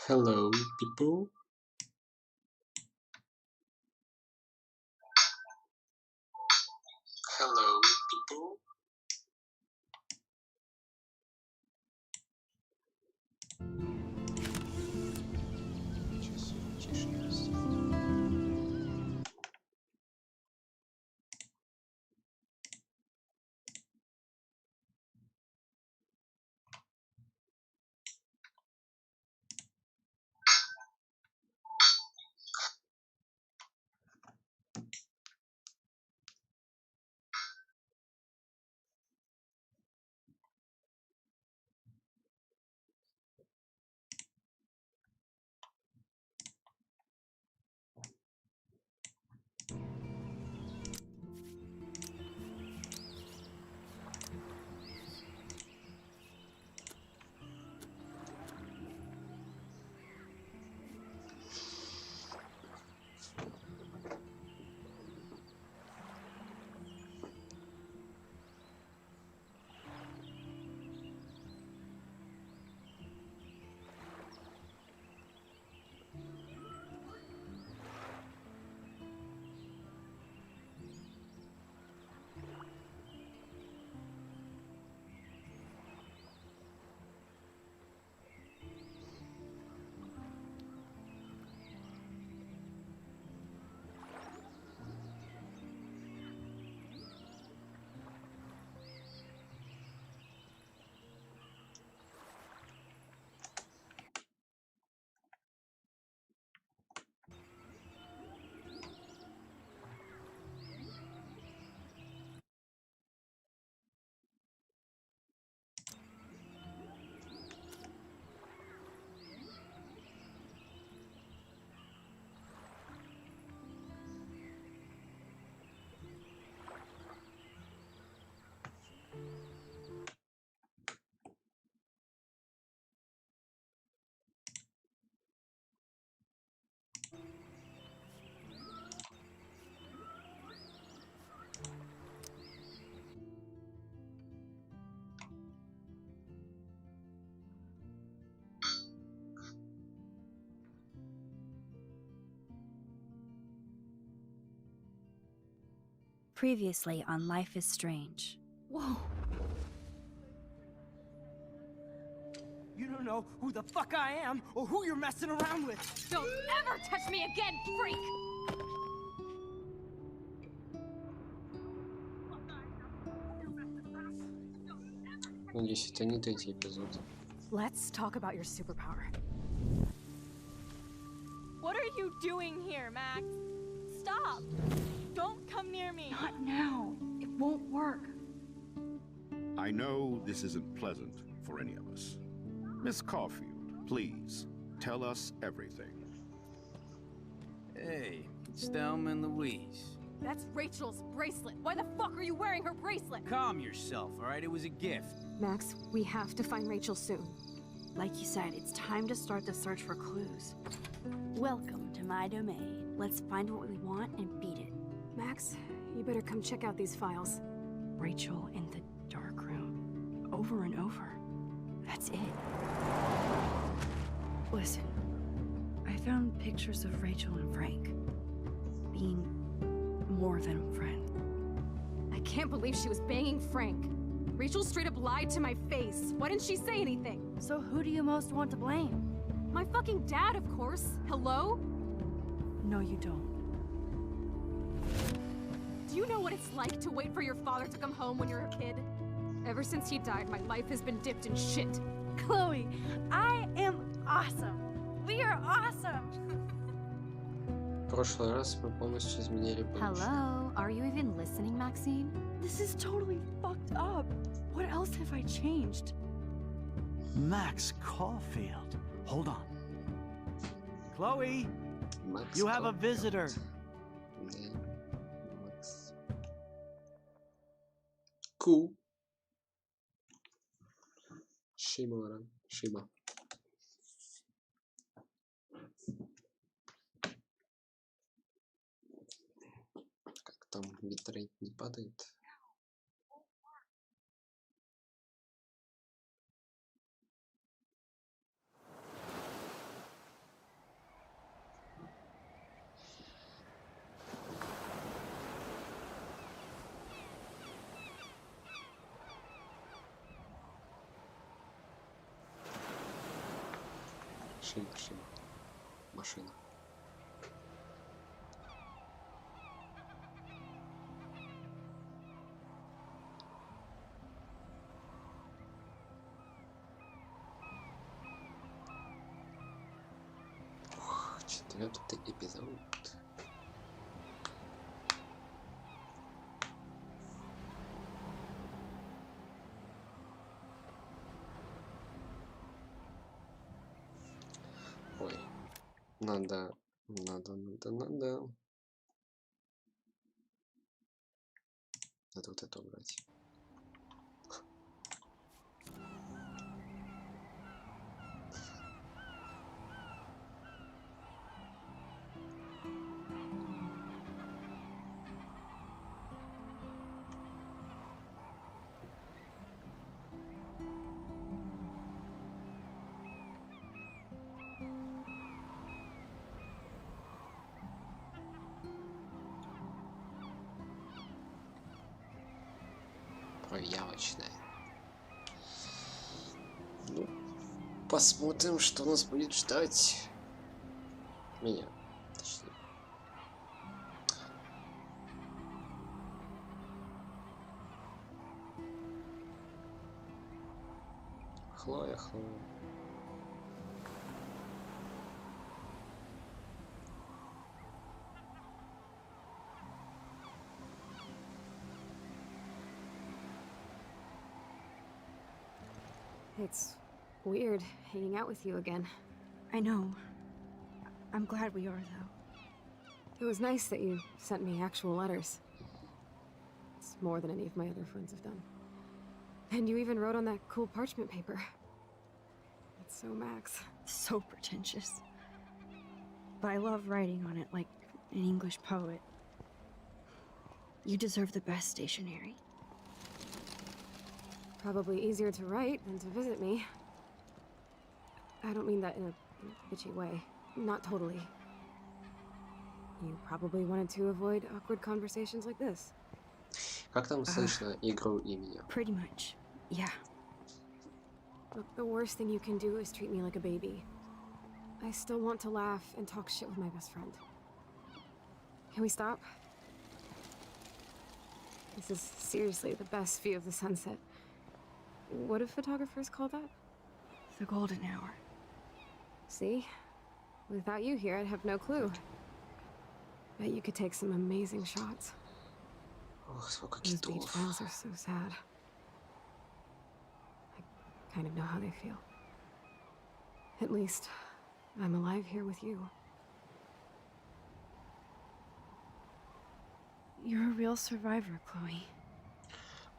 Hello, people. Hello, people. Сейчас тише сделаю. Previously on Life is Strange. Whoa. You don't know who the fuck I am or who you're messing around with. Don't ever touch me again, freak! Надеюсь, это не третий эпизод. Let's talk about your superpower. What are you doing here, Max? Stop! Don't come near me! Not now. It won't work. I know this isn't pleasant for any of us. Miss Caulfield, please, tell us everything. Hey, it's Thelma and Louise. That's Rachel's bracelet. Why the fuck are you wearing her bracelet? Calm yourself, all right? It was a gift. Max, we have to find Rachel soon. Like you said, it's time to start the search for clues. Welcome to my domain. Let's find what we want and beat it. Max, you better come check out these files. Rachel in the dark room. Over and over. That's it. Listen, I found pictures of Rachel and Frank being more than a friend. I can't believe she was banging Frank. Rachel straight up lied to my face. Why didn't she say anything? So who do you most want to blame? My fucking dad, of course. Hello? No, you don't. Do you know what it's like to wait for your father to come home when you're a kid? Ever since he died, my life has been dipped in shit. Chloe, I am awesome. We are awesome. В прошлый раз мы полностью изменили будущее. Hello, are you even listening, Maxine? This is totally fucked up. What else have I changed? Max Caulfield. Hold on. Chloe, Макс you have a Caulfield. visitor. Да, Макс. Cool. Шимора. Шима. Как там битрейт не падает? Шина. Машина. Ух, 4-й эпизод. Ой, надо. Надо вот это убрать. Проявочная. Ну, посмотрим, что нас будет ждать. Меня. Точнее. Хлоя. It's weird hanging out with you again. I know. I'm glad we are, though. It was nice that you sent me actual letters. It's more than any of my other friends have done. And you even wrote on that cool parchment paper. That's so Max. So pretentious. But I love writing on it like an English poet. You deserve the best stationery. Probably easier to write than to visit me. I don't mean that in a bitchy way. Not totally. You probably wanted to avoid awkward conversations like this. Как там слышно игру и меня? Pretty much, yeah. Look, the worst thing you can do is treat me like a baby. I still want to laugh and talk shit with my best friend. Can we stop? This is seriously the best view of the sunset. What do photographers call that? The golden hour. See? Without you here, I'd have no clue. Bet you could take some amazing shots. Ох, сколько These beach китов. files are so sad. I kind of know how they feel. At least, I'm alive here with you. You're a real survivor, Chloe.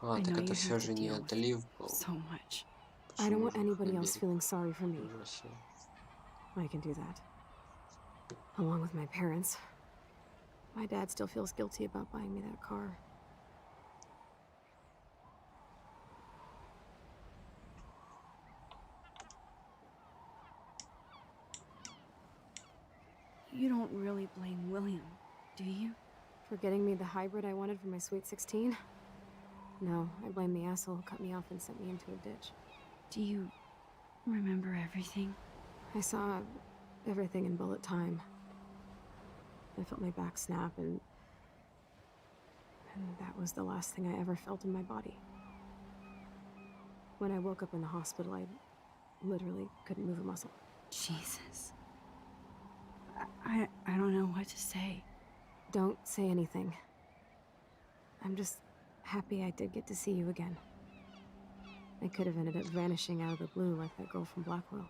А, I так know это you все have же to не deal with отлив был. So much. I don't want Почему же anybody на else берег feeling sorry for me. бросил? I can do that. Along with my parents. My dad still feels guilty about buying me that car. You don't really blame William, do you? For getting me the hybrid I wanted for my Sweet 16? No, I blame the asshole who cut me off and sent me into a ditch. Do you remember everything? I saw everything in bullet time. I felt my back snap, and that was the last thing I ever felt in my body. When I woke up in the hospital, I literally couldn't move a muscle. Jesus. I don't know what to say. Don't say anything. I'm just happy I did get to see you again. I could have ended up vanishing out of the blue like that girl from Blackwell.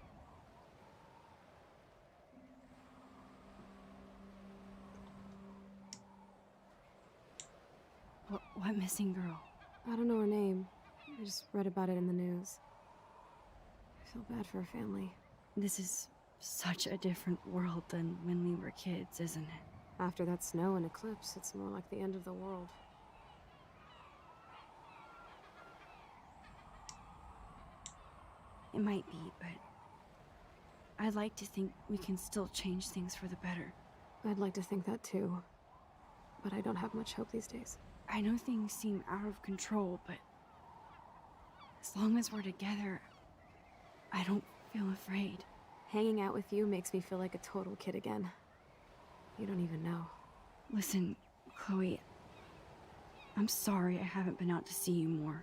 What missing girl? I don't know her name. I just read about it in the news. I feel bad for her family. This is such a different world than when we were kids, isn't it? After that snow and eclipse, it's more like the end of the world. It might be, but I'd like to think we can still change things for the better. I'd like to think that too. But I don't have much hope these days. I know things seem out of control, but as long as we're together, I don't feel afraid. Hanging out with you makes me feel like a total kid again. You don't even know. Listen, Chloe, I'm sorry I haven't been out to see you more.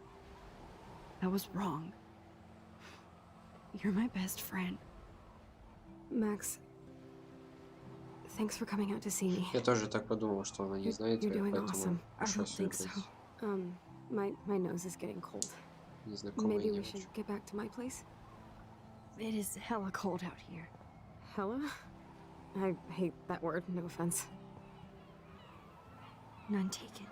That was wrong. You're my best friend. Max, thanks for coming out to see me. Я тоже так подумал, что она не знает, You're doing поэтому awesome. I ушел don't think so. сюрприз. My nose is getting cold. Незнакомая Maybe we девочка. should get back to my place? It is hella cold out here. Hella? I hate that word, no offense. None taken.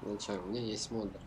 Зачем? У меня есть модер.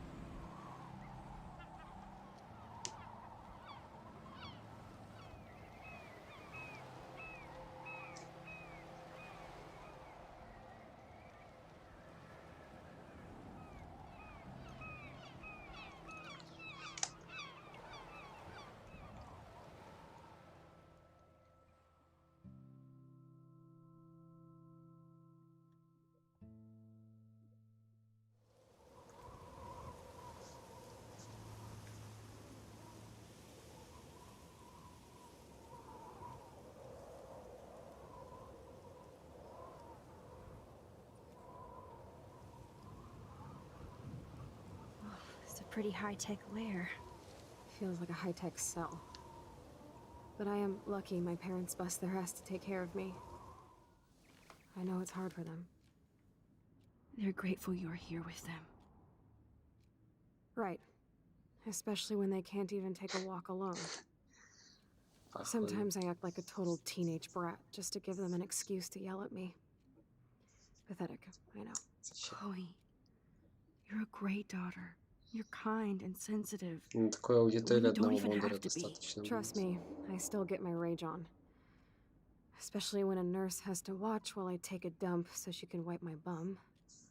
It's a pretty high-tech lair. Feels like a high-tech cell. But I am lucky my parents bust their ass to take care of me. I know it's hard for them. They're grateful you're here with them. Right. Especially when they can't even take a walk alone. Походу. Sometimes I act like a total teenage brat just to give them an excuse to yell at me. Pathetic, I know. Зачем? Chloe, you're a great daughter. You're kind and sensitive. Ну, такой аудитории You don't одного even модера have to be. достаточно. Trust me, I still get my rage on. Especially when a nurse has to watch while I take a dump so she can wipe my bum.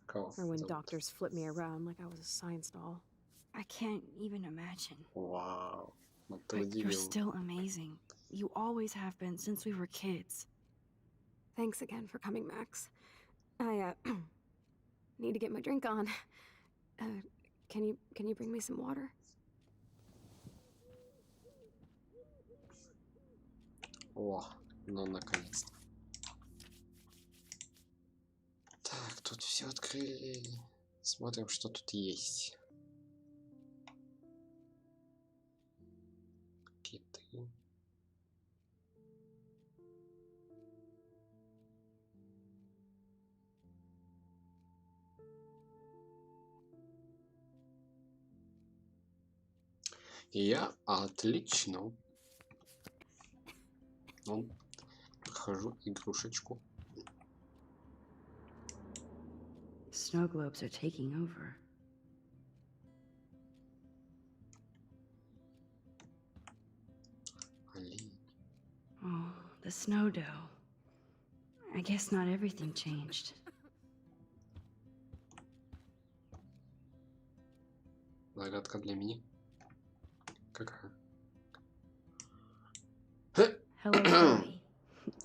Кого Or when зовут? doctors flip me around like I was a science doll. I can't even imagine. Вау. Вот ты But you're удивил. still amazing. You always have been since we were kids. Thanks again for coming, Max. I, need to get my drink on. Can you bring me some water? О, ну наконец-то. Так, тут все открыли. Смотрим, что тут есть. Киты. Я отлично. Ну, прохожу игрушечку. Snow globes are taking over. Олень. Oh, the snow dough. I guess not everything changed. Загадка для меня. Какая? Hello, Chloe.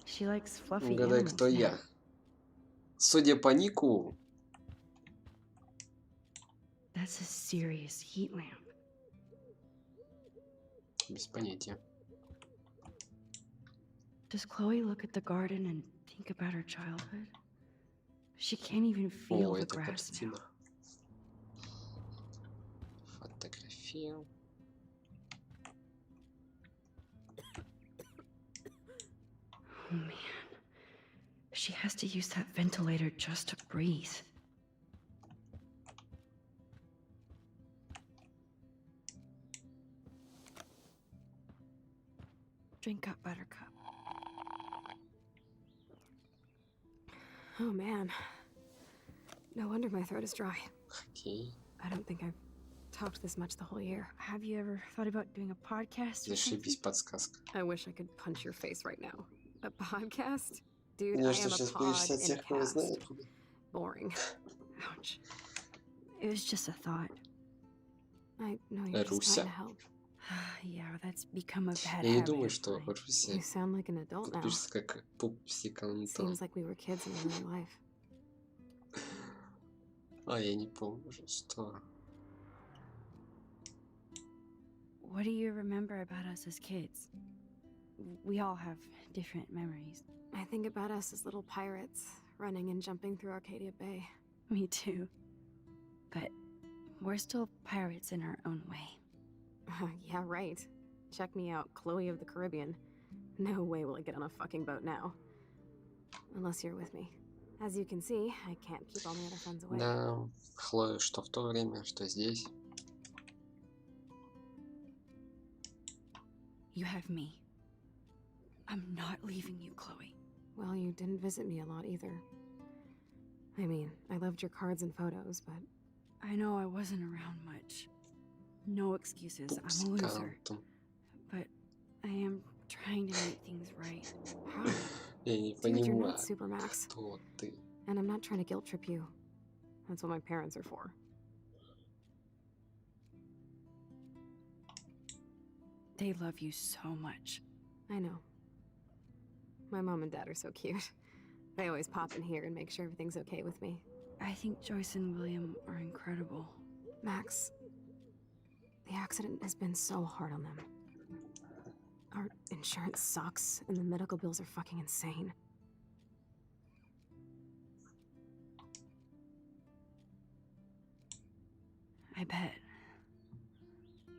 She likes fluffy Угадай, animals кто now. я. Судя по нику, That's a serious heat lamp. без понятия. Does Chloe look at the garden and think about her childhood? She can't even feel О, the это grass now. картина. Фотография. Oh man. She has to use that ventilator just to breathe. Drink up, Buttercup. Oh man. No wonder my throat is dry. Окей. I don't think I've talked this much the whole year. Have you ever thought about doing a podcast or something? Зашибись, подсказка. I wish I could punch your face right now. A podcast? Dude, Я I что, am a сейчас pod боишься in тех, кого cast. знаю? Boring. Ouch. It was just a thought. I know you're just Руся. trying to help. Yeah, that's become a bad Я не habit думаю, of что mine. Руся You sound like an adult now. пишется как пупсик Антон. Seems like we were kids in real life. А, я не помню, что... What do you remember about us as kids? We all have different memories. I think about us as little pirates, running and jumping through Arcadia Bay. Me too. But we're still pirates in our own way. Yeah, right. Check me out, Chloe of the Caribbean. No way will I get on a fucking boat now. Unless you're with me. As you can see, I can't keep all my other friends away. Да, Хлоя, что в то время, что здесь. You have me. I'm not leaving you, Chloe. Well, you didn't visit me a lot either. I mean, I loved your cards and photos, but... I know I wasn't around much. No excuses, I'm a loser. Пускантом. But I am trying to make things right. How? Я не Dude, you're понимаю, not Supermax. кто ты. And I'm not trying to guilt trip you. That's what my parents are for. They love you so much. I know. My mom and dad are so cute. They always pop in here and make sure everything's okay with me. I think Joyce and William are incredible. Max, the accident has been so hard on them. Our insurance sucks, and the medical bills are fucking insane. I bet.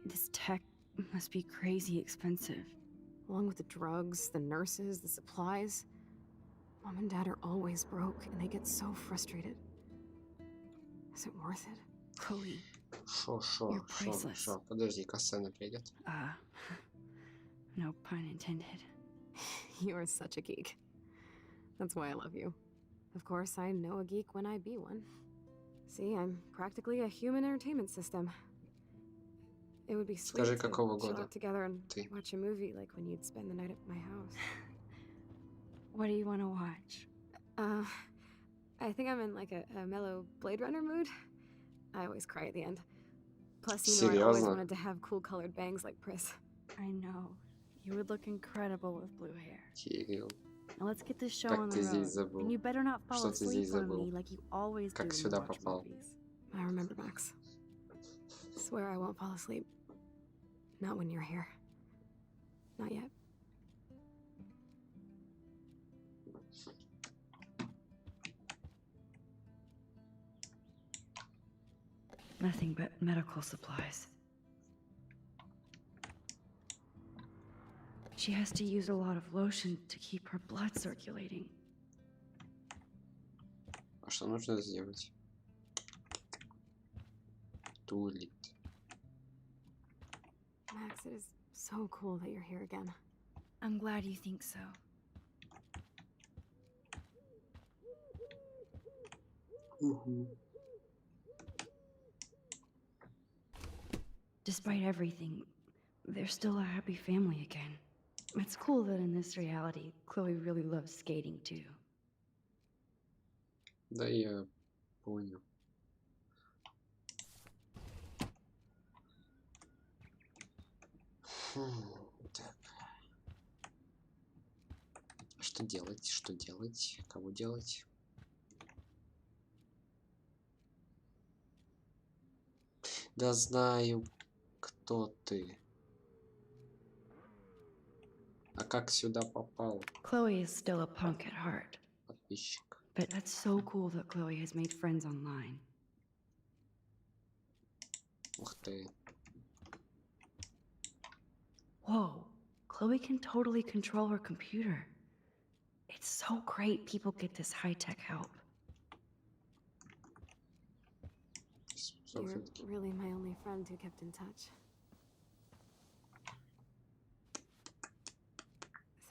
This tech must be crazy expensive. Along with the drugs, the nurses, the supplies. Mom and dad are always broke, and they get so frustrated. Is it worth it? Chloe. Шо, You're priceless. Подожди, касцена придет. No pun intended. You are such a geek. That's why I love you. Of course, I know a geek when I be one. See, I'm practically a human entertainment system. It would be sweet Скажи, to какого chill года out together and ты? watch a movie like when you'd spend the night at my house. What do you want to watch? I think I'm in like a mellow Blade Runner mood. I always cry at the end. Plus, you know, I always Серьезно? wanted to have cool colored bangs like Pris. I know. You would look incredible with blue hair. Кирилл, Now let's get this show Как on ты the здесь road. забыл? And you better not fall Что ты asleep здесь on забыл? me like you always Как do when сюда you watch попал? movies. I remember, Max. Swear I won't fall asleep. Not when you're here. Not yet. Nothing but medical supplies. She has to use a lot of lotion to keep her blood circulating. А что нужно сделать? Тулит. Max, it is so cool that you're here again. I'm glad you think so. Despite everything, they're still a happy family again. It's cool that in this reality, Chloe really loves skating too. Да, я понял. Так. Что делать? Что делать? Кого делать? Да знаю, кто ты. А как сюда попал Chloe is still a punk at heart, подписчик? but that's so cool that Chloe has made friends online. Ух ты. Whoa, Chloe can totally control her computer. It's so great people get this high-tech help. You're really my only friend who kept in touch.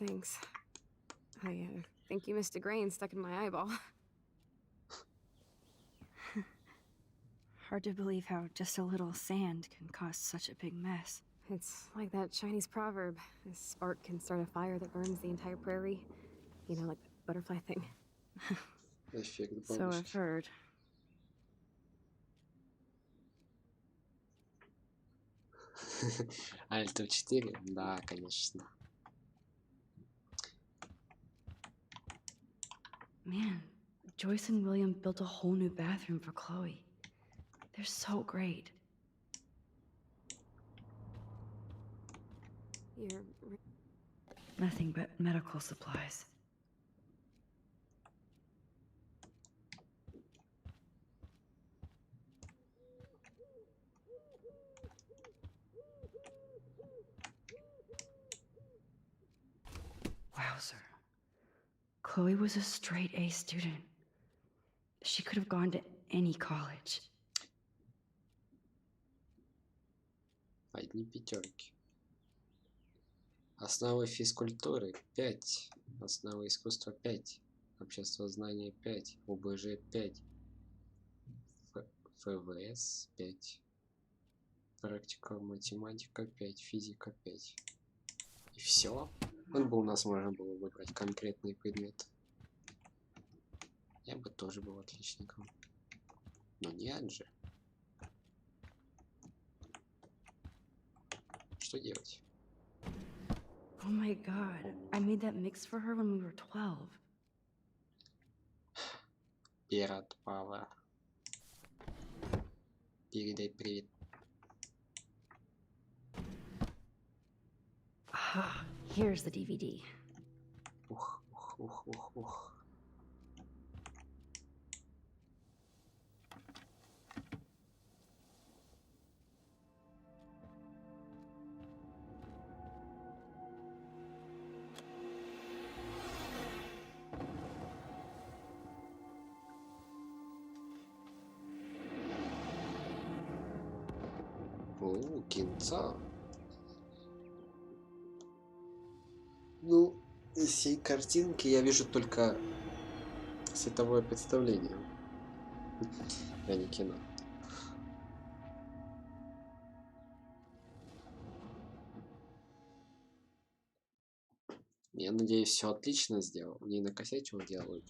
Thanks. I think you missed a grain stuck in my eyeball. Hard to believe how just a little sand can cause such a big mess. It's like that Chinese proverb. A spark can start a fire that burns the entire prairie. You know, like the butterfly thing. Эффект So бабочки. I've heard. Альт 4? Да, конечно. Man, Joyce and William built a whole new bathroom for Chloe. They're so great. You're Nothing but medical supplies. Wowzer. Chloe was a straight A student. She could have gone to any college. Одни пятерки. Основы физкультуры 5. Основы искусства 5. Общество знания 5. ОБЖ 5. ФВС 5. Практика математика 5. Физика 5. И все. Вот бы у нас можно было выбрать конкретный предмет. Я бы тоже был отличником. Но нет же. Что делать? Oh my god, I made that mix for her when we were 12. Пират Павла. Передай привет. Ah, here's the DVD. Ух, ух, ух, ух, ух. О, кинца. Ну, из всей картинки я вижу только световое представление, а не кино. Я надеюсь, все отлично сделал. Не накосячил делают.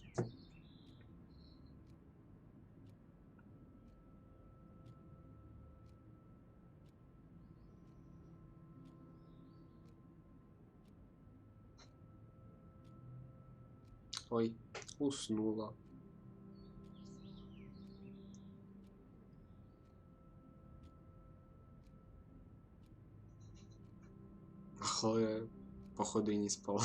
Ой, уснула. А Хлоя, походу, и не спала.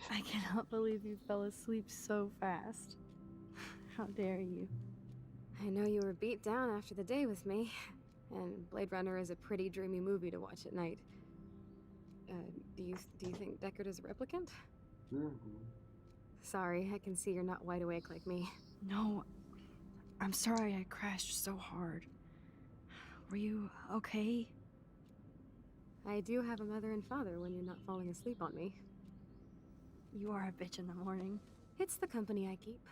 I cannot believe you fell asleep so fast. How dare you? I know you were beat down after the day with me, and Blade Runner is a pretty dreamy movie to watch at night. Do you think Deckard is a replicant? Sorry, I can see you're not wide awake like me. No, I'm sorry I crashed so hard. Were you okay? I do have a mother and father when you're not falling asleep on me. You are a bitch in the morning. It's the company I keep.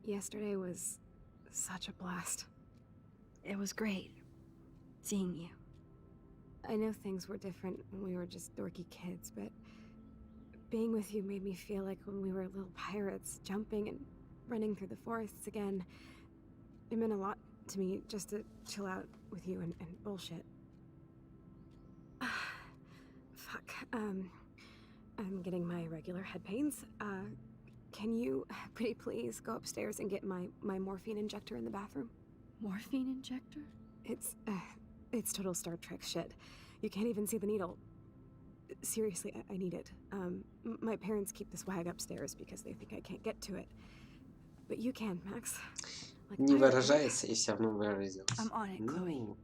Yesterday was such a blast. It was great seeing you. I know things were different when we were just dorky kids, but being with you made me feel like when we were little pirates, jumping and running through the forests again. It meant a lot to me just to chill out with you and bullshit. Fuck, I'm getting my regular head pains. Can you, pretty please, go upstairs and get my morphine injector in the bathroom? Morphine injector? It's total Star Trek shit. You can't even see the needle. Seriously, I need it. My parents keep the swag upstairs because they think I can't get to it. But you can, Max. Like Не выражается и все равно выразился. I'm on it, Chloe.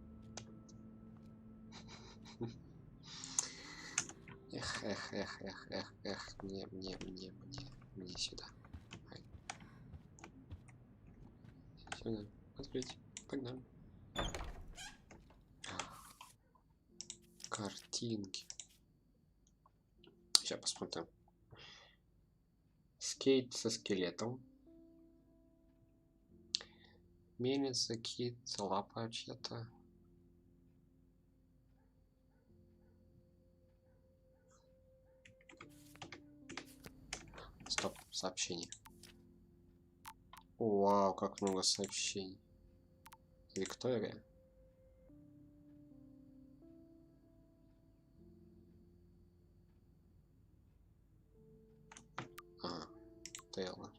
Эх, мне сюда. Сюда, открыть, погнали. Картинки. Сейчас посмотрим. Скейт со скелетом. Мельница, кит, лапа чья-то. Стоп, сообщение. Вау, как много сообщений. Виктория. А, Тейлор.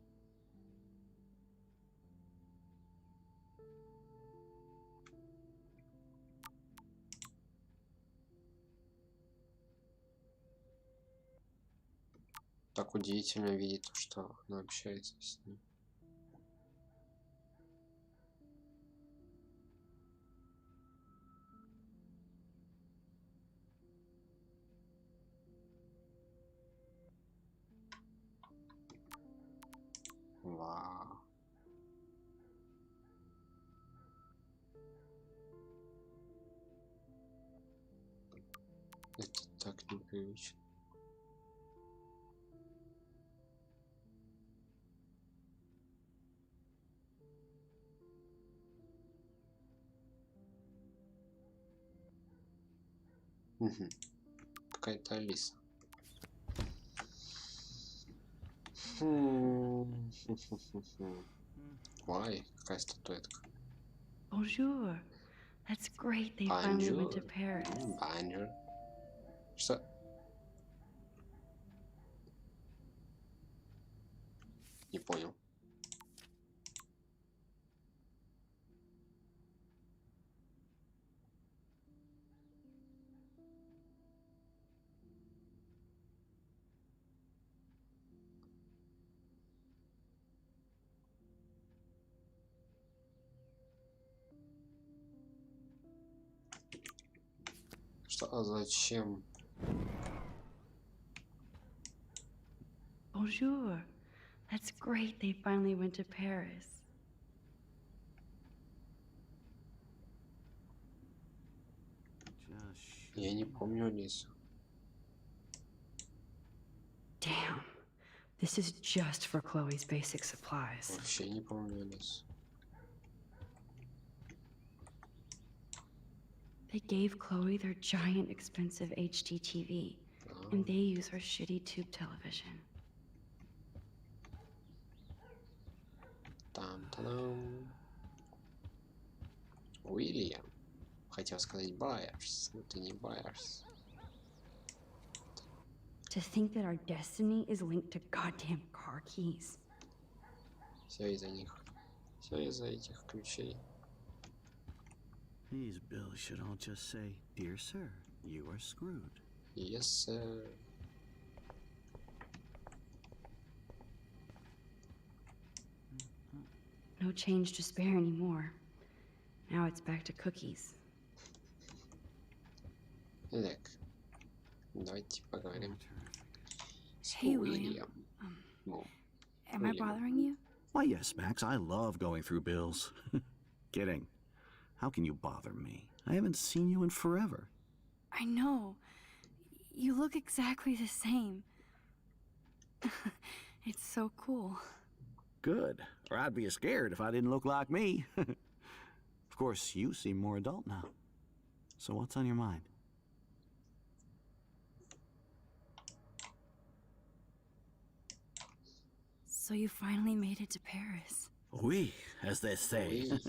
Так удивительно видеть, что она общается с ним. Вау. Это так непривычно. Угу. Какая-то Алиса. Ой, какая статуэтка. Bonjour. That's great they finally went to Банджур. Paris. Банджур. Что? Не понял. Что? А зачем? Bonjour. That's great they finally went to Paris. Я не помню Алису. Damn. This is just for Chloe's basic supplies. Вообще не помню Алису. They gave Chloe their giant expensive HD TV, and they use her shitty tube television. Там-та-дам. Уильям. Хотел сказать Байерс, но ты не Байерс. To think that our destiny is linked to goddamn car keys. Все из-за них. Все из-за этих ключей. These bills should all just say, "Dear sir, you are screwed." Yes, sir. No change to spare anymore. Now it's back to cookies. Так. Давайте поговорим с Hey, Уильям. Ну, Am I William. bothering you? Why, yes, Max. I love going through bills. Kidding. How can you bother me? I haven't seen you in forever. I know. You look exactly the same. It's so cool. Good. Or I'd be scared if I didn't look like me. Of course, you seem more adult now. So what's on your mind? So you finally made it to Paris. Oui, as they say. Oui.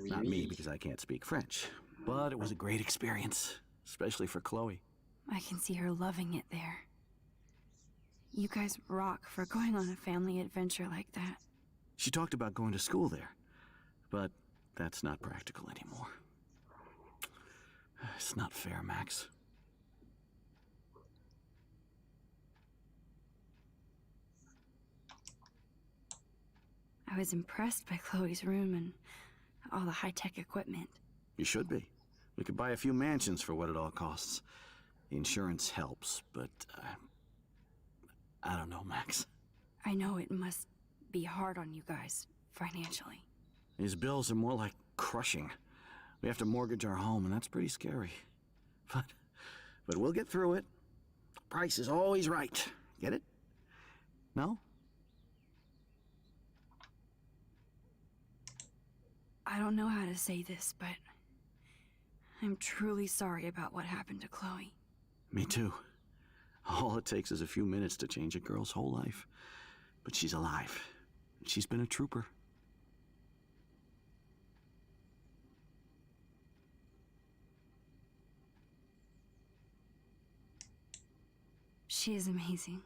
Oui, Not me, oui. because I can't speak French. But it was a great experience, especially for Chloe. I can see her loving it there. You guys rock for going on a family adventure like that. She talked about going to school there, but that's not practical anymore. It's not fair, Max. I was impressed by Chloe's room and all the high-tech equipment. You should be. We could buy a few mansions for what it all costs. The insurance helps, but I don't know, Max. I know it must be hard on you guys, financially. These bills are more like crushing. We have to mortgage our home, and that's pretty scary. But we'll get through it. The price is always right. Get it? No? I don't know how to say this, but I'm truly sorry about what happened to Chloe. Me too. All it takes is a few minutes to change a girl's whole life. But she's alive. She's been a trooper. She is amazing.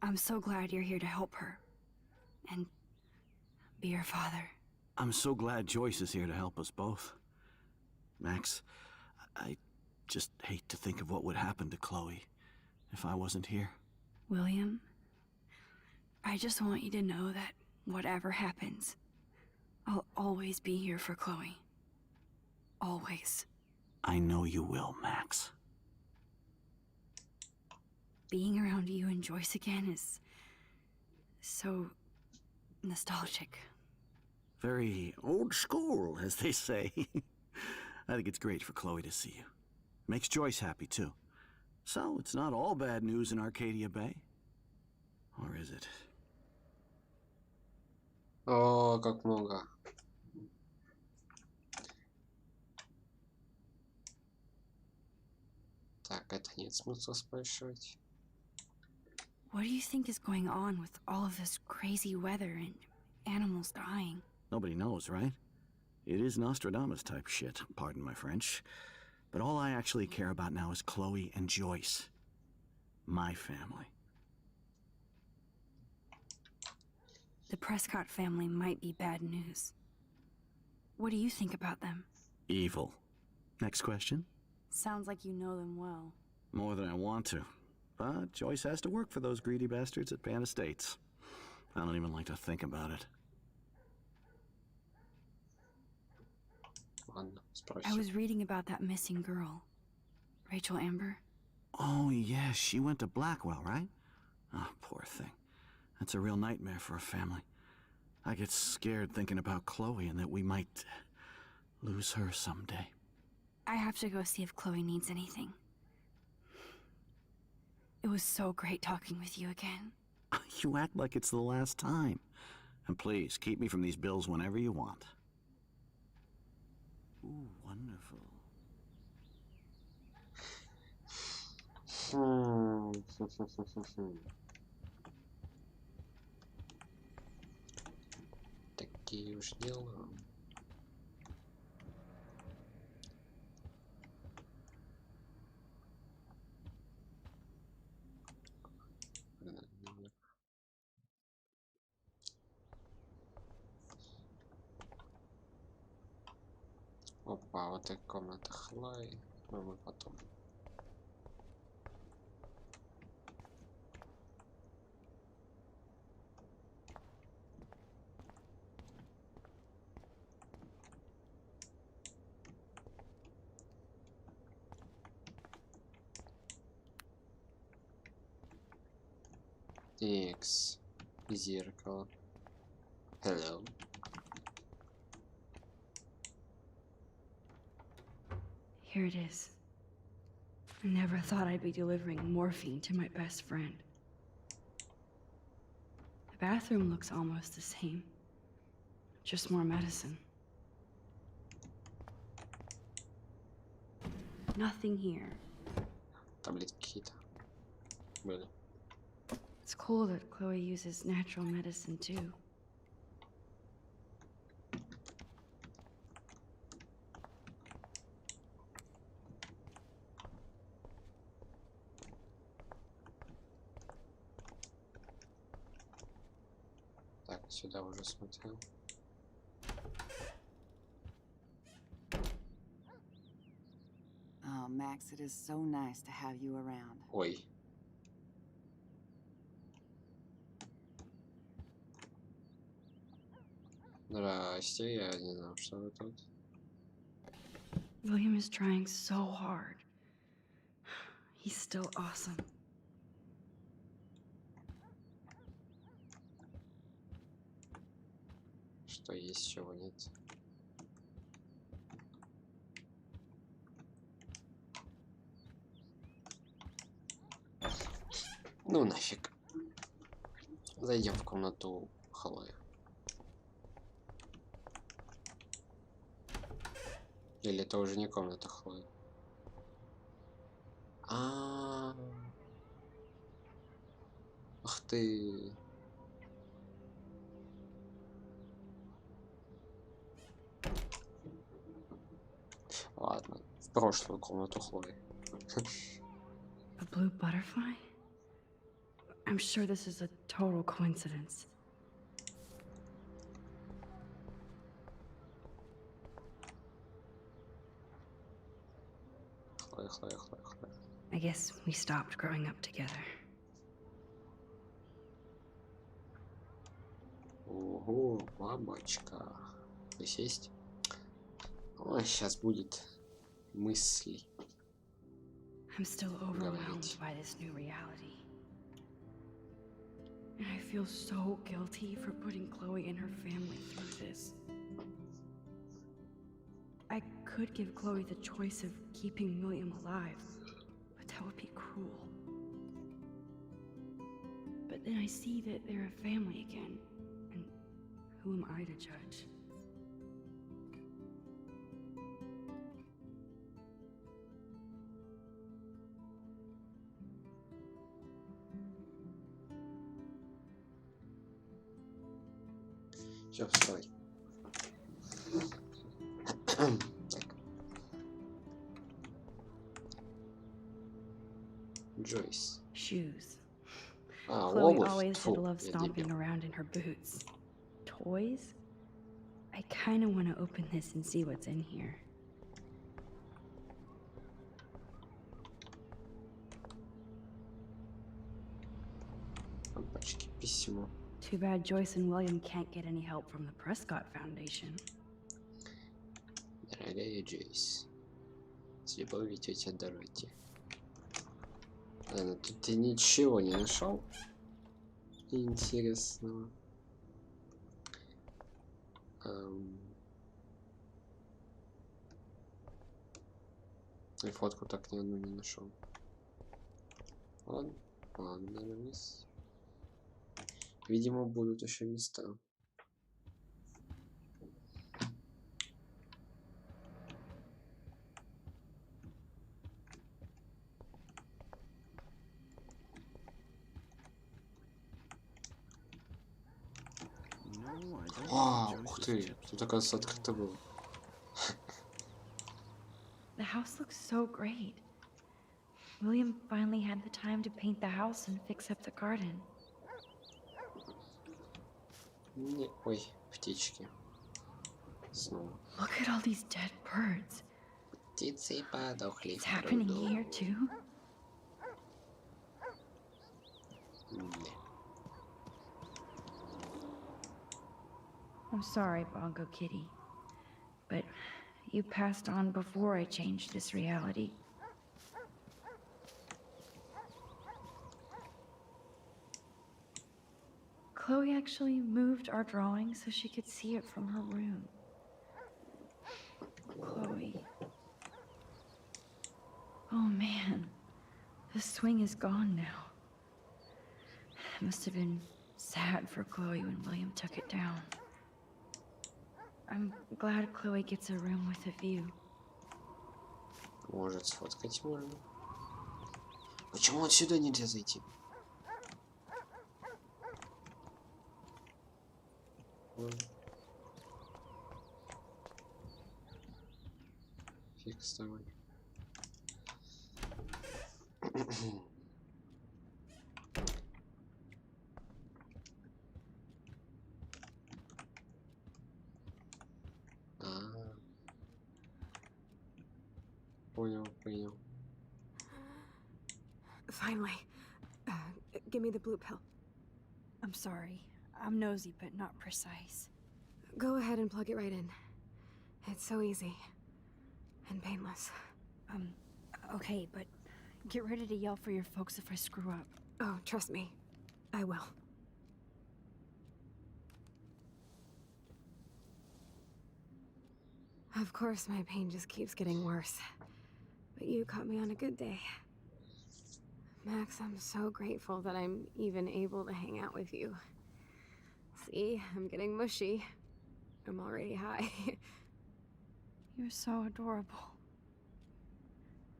I'm so glad you're here to help her. And be her father. I'm so glad Joyce is here to help us both. Max, I just hate to think of what would happen to Chloe if I wasn't here. William, I just want you to know that whatever happens, I'll always be here for Chloe. Always. I know you will, Max. Being around you and Joyce again is so nostalgic. Very old school, as they say. I think it's great for Chloe to see you. Makes Joyce happy, too. So, it's not all bad news in Arcadia Bay. Or is it? О, как много. Так, это нет смысла спрашивать. What do you think is going on with all of this crazy weather and animals dying? Nobody knows, right? It is Nostradamus type shit, pardon my French. But all I actually care about now is Chloe and Joyce. My family. The Prescott family might be bad news. What do you think about them? Evil. Next question? Sounds like you know them well. More than I want to. But Joyce has to work for those greedy bastards at Pan Estates. I don't even like to think about it. Ладно, I спросим. was reading about that missing girl, Rachel Amber. Oh, yeah, she went to Blackwell, right? Oh, poor thing. That's a real nightmare for a family. I get scared thinking about Chloe and that we might lose her someday. I have to go see if Chloe needs anything. It was so great talking with you again. You act like it's the last time. And please, keep me from these bills whenever you want. Ooh, wonderful. Такие уж дела. Опа, вот эта комната Хлои. Но мы потом. Икс. Зеркало. Hello. Here it is. I never thought I'd be delivering morphine to my best friend. The bathroom looks almost the same. Just more medicine. Nothing here. Таблетки какие-то были. It's cool that Chloe uses natural medicine too. Так, сюда уже смотрел. Oh, Max, it is so nice to have you around. Ой. Здрасте, я не знал, что вы тут. William is trying so hard. He's still awesome. Что есть, чего нет. Ну нафиг. Зайдем в комнату Хлои. Или это уже не комната Хлои? Ах ты. Ладно, в прошлую комнату Хлои. A blue butterfly? I'm sure this is a total coincidence. I guess we stopped growing up together. Ого, бабочка. Присесть. Ой, сейчас будет мысли. I'm still overwhelmed Говорить. by this new reality. And I feel so guilty for putting Chloe and her family through this. I could give Chloe the choice of keeping William alive, but that would be cruel. But then I see that they're a family again, and who am I to judge? Все, вставай. Так. Джойс. Shoes. А, Chloe обувь. always Тьфу, did love я stomping дебил. around in her boots. Toys? I kind of want to open this and see what's in here. Опачки, письмо. Too bad Joyce and William can't get any help from the Prescott Foundation. Дорогая Джойс, с любовью, тетя Дороти. Ладно, тут ты ничего не нашел интересного. И фотку так ни одну не нашел. Ладно, ладно, вниз. Видимо, будут еще места. А, ух ты, тут, оказывается, открыто было. The house looks so great. William finally had the time to paint the house and fix up the garden. Не, ой, птички. Снова. Look at all these dead birds. Птицы подохли It's в happening пруду. here too. Не. I'm sorry, Bongo Kitty, but you passed on before I changed this reality. Chloe actually moved our drawing so she could see it from her room. Chloe. Oh man, the swing is gone now. It must have been sad for Chloe when William took it down. I'm glad Chloe gets a room with a view. Может, сфоткать можно? Почему отсюда нельзя зайти? Фиг с тобой. Понял, понял. Finally. Give me the blue pill. I'm sorry. I'm nosy, but not precise. Go ahead and plug it right in. It's so easy. And painless. Okay, but get ready to yell for your folks if I screw up. Oh, trust me. I will. Of course, my pain just keeps getting worse. But you caught me on a good day. Max, I'm so grateful that I'm even able to hang out with you. See, I'm getting mushy. I'm already high. You're so adorable.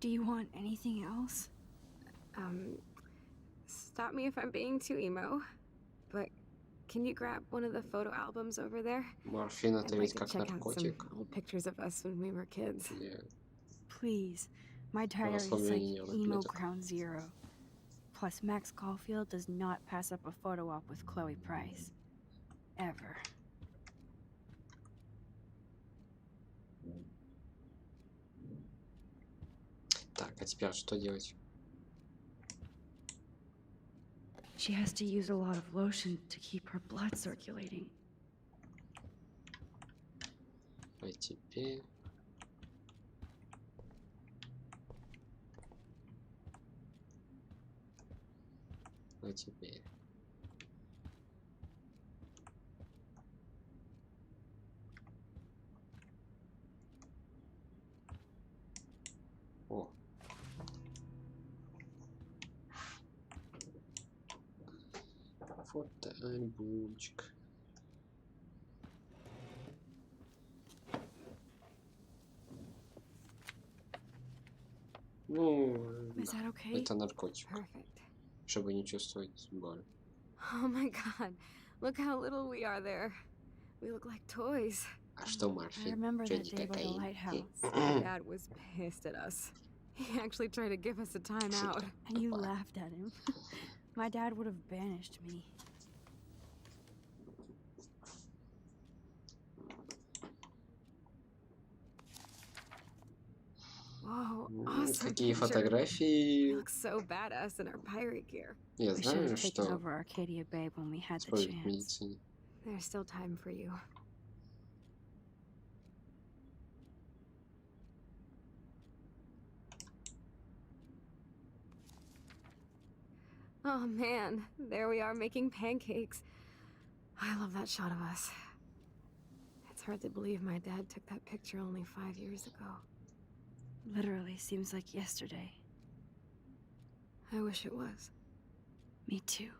Do you want anything else? Stop me if I'm being too emo, but can you grab one of the photo albums over there? Морфин это I'd like ведь to как check out some наркотик. old pictures of us when we were kids. Yeah. Please. My diary is like Расслабление нервных emo клеток. ground zero. Plus, Max Caulfield does not pass up a photo op with Chloe Price. Ever. Так, а теперь что делать? She has to use a lot of lotion to keep her blood circulating. А теперь... А теперь... О. Фотоальбомчик. Ну, Is да, that okay? это наркотик, Perfect. чтобы не чувствовать боль. Oh my god. Look how little we are there. We look like toys. А что I морфин? remember Что that day by the кокаин? lighthouse. Dad was pissed at us. He actually tried to give us a timeout. Шутка. And you Тупая. laughed at him. My dad would have banished me. Whoa, awesome Какие picture. We фотографии? look so badass in our pirate gear. Я We should have знаю, taken что over Arcadia Bay when we had the используют в chance. медицине. There's still time for you. Oh man, there we are making pancakes. I love that shot of us. It's hard to believe my dad took that picture only 5 years ago. Literally seems like yesterday. I wish it was. Me too.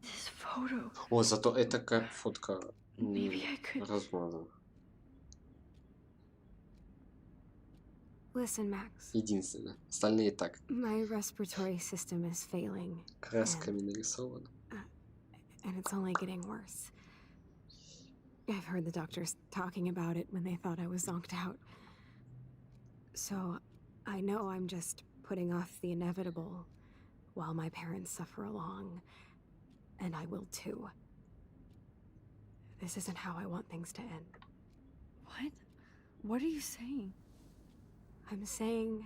This photo. О, зато это как фотка Maybe I could. размазана. Listen, Max. Единственное. Остальные так. My respiratory system is failing, Красками нарисовано. and it's only getting worse. I've heard the doctors talking about it when they thought I was zonked out. So, I know I'm just putting off the inevitable while my parents suffer along, and I will too. This isn't how I want things to end. What? What are you saying? I'm saying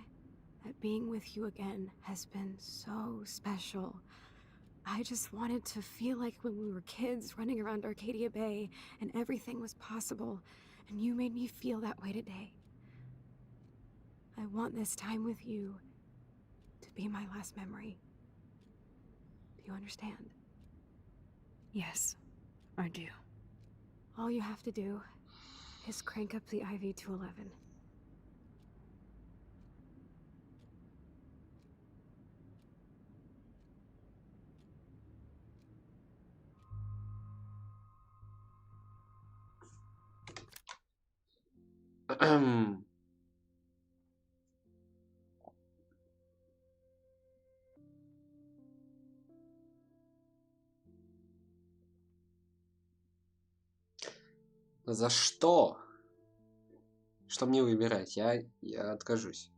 that being with you again has been so special. I just wanted to feel like when we were kids running around Arcadia Bay and everything was possible, and you made me feel that way today. I want this time with you to be my last memory. Do you understand? Yes, I do. All you have to do is crank up the IV to 11. За что? Что мне выбирать? Я откажусь.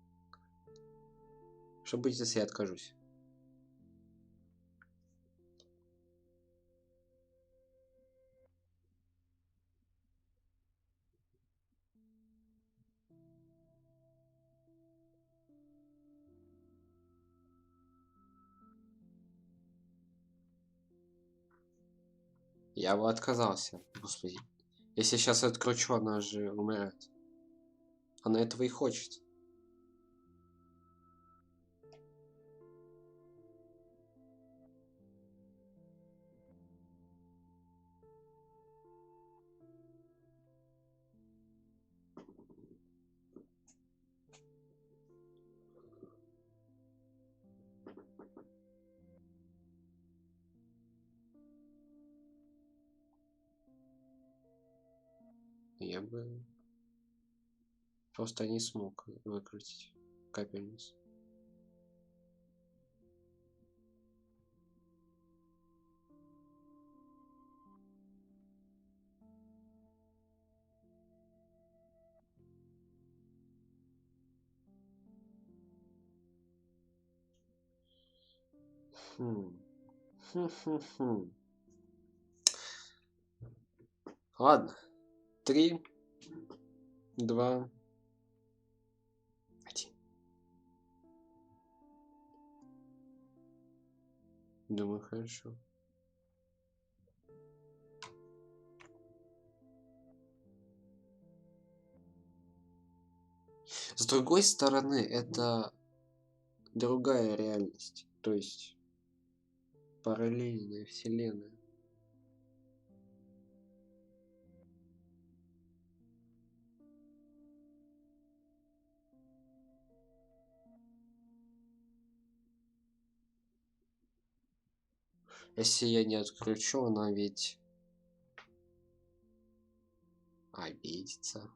Что будет, если я откажусь? Я бы отказался. Господи. Если сейчас откручу, она же умирает. Она этого и хочет. Я бы просто не смог выкрутить капельницу. Хм. Ладно. 3, 2, 1. Думаю, хорошо. С другой стороны, это другая реальность. То есть параллельная вселенная. Если я не отключу, она ведь обидится.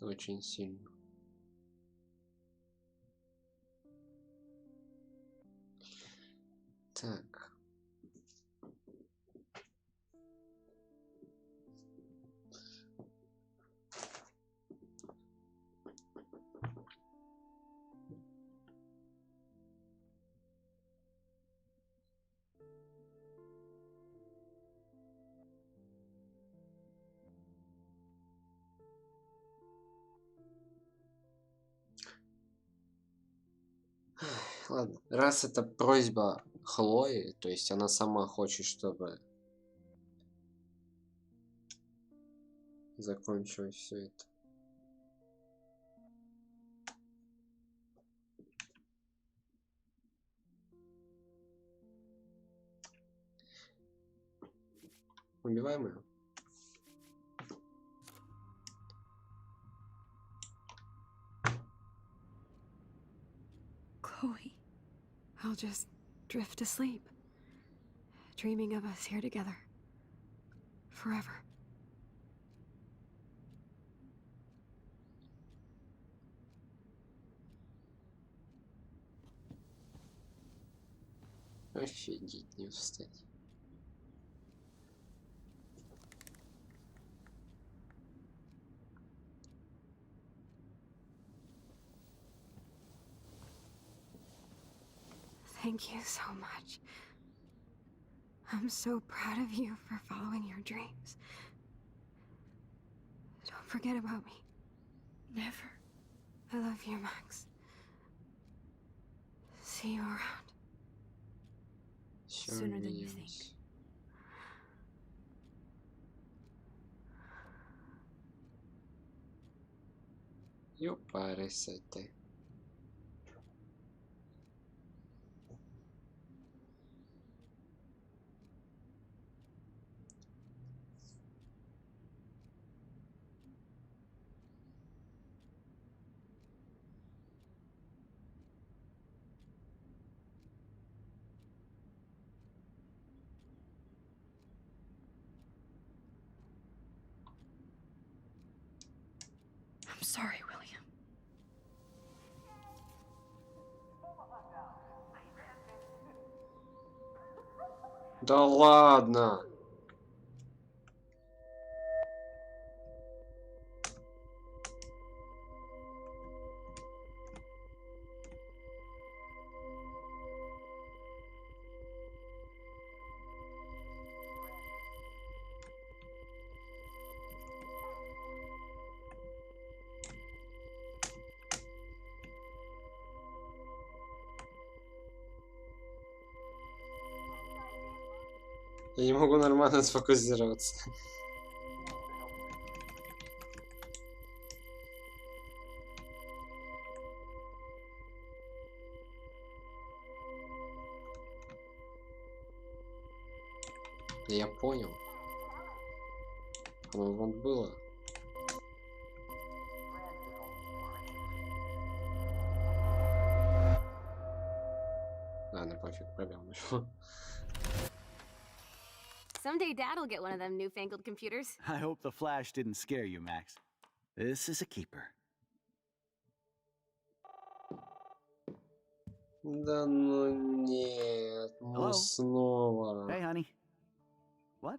Очень сильно. Так. Ладно. Раз это просьба Хлои, то есть она сама хочет, чтобы закончилось все это. Убиваем ее. Chloe. I'll just drift to sleep, dreaming of us here together. Forever. Офигеть, не встать. Thank you so much. I'm so proud of you for following your dreams. Don't forget about me. Never. I love you, Max. See you around. Всё, Sooner than you think. увидимся. Ёпарасоте. I'm sorry, William. Да ладно. Я не могу нормально сфокусироваться. Я понял. Оно вон было. Ладно, пофиг, пробел нашел. Someday Dad'll get one of them newfangled computers. I hope the flash didn't scare you, Max. This is a keeper. Да ну нет, ну Hello? снова. Hey, honey. What?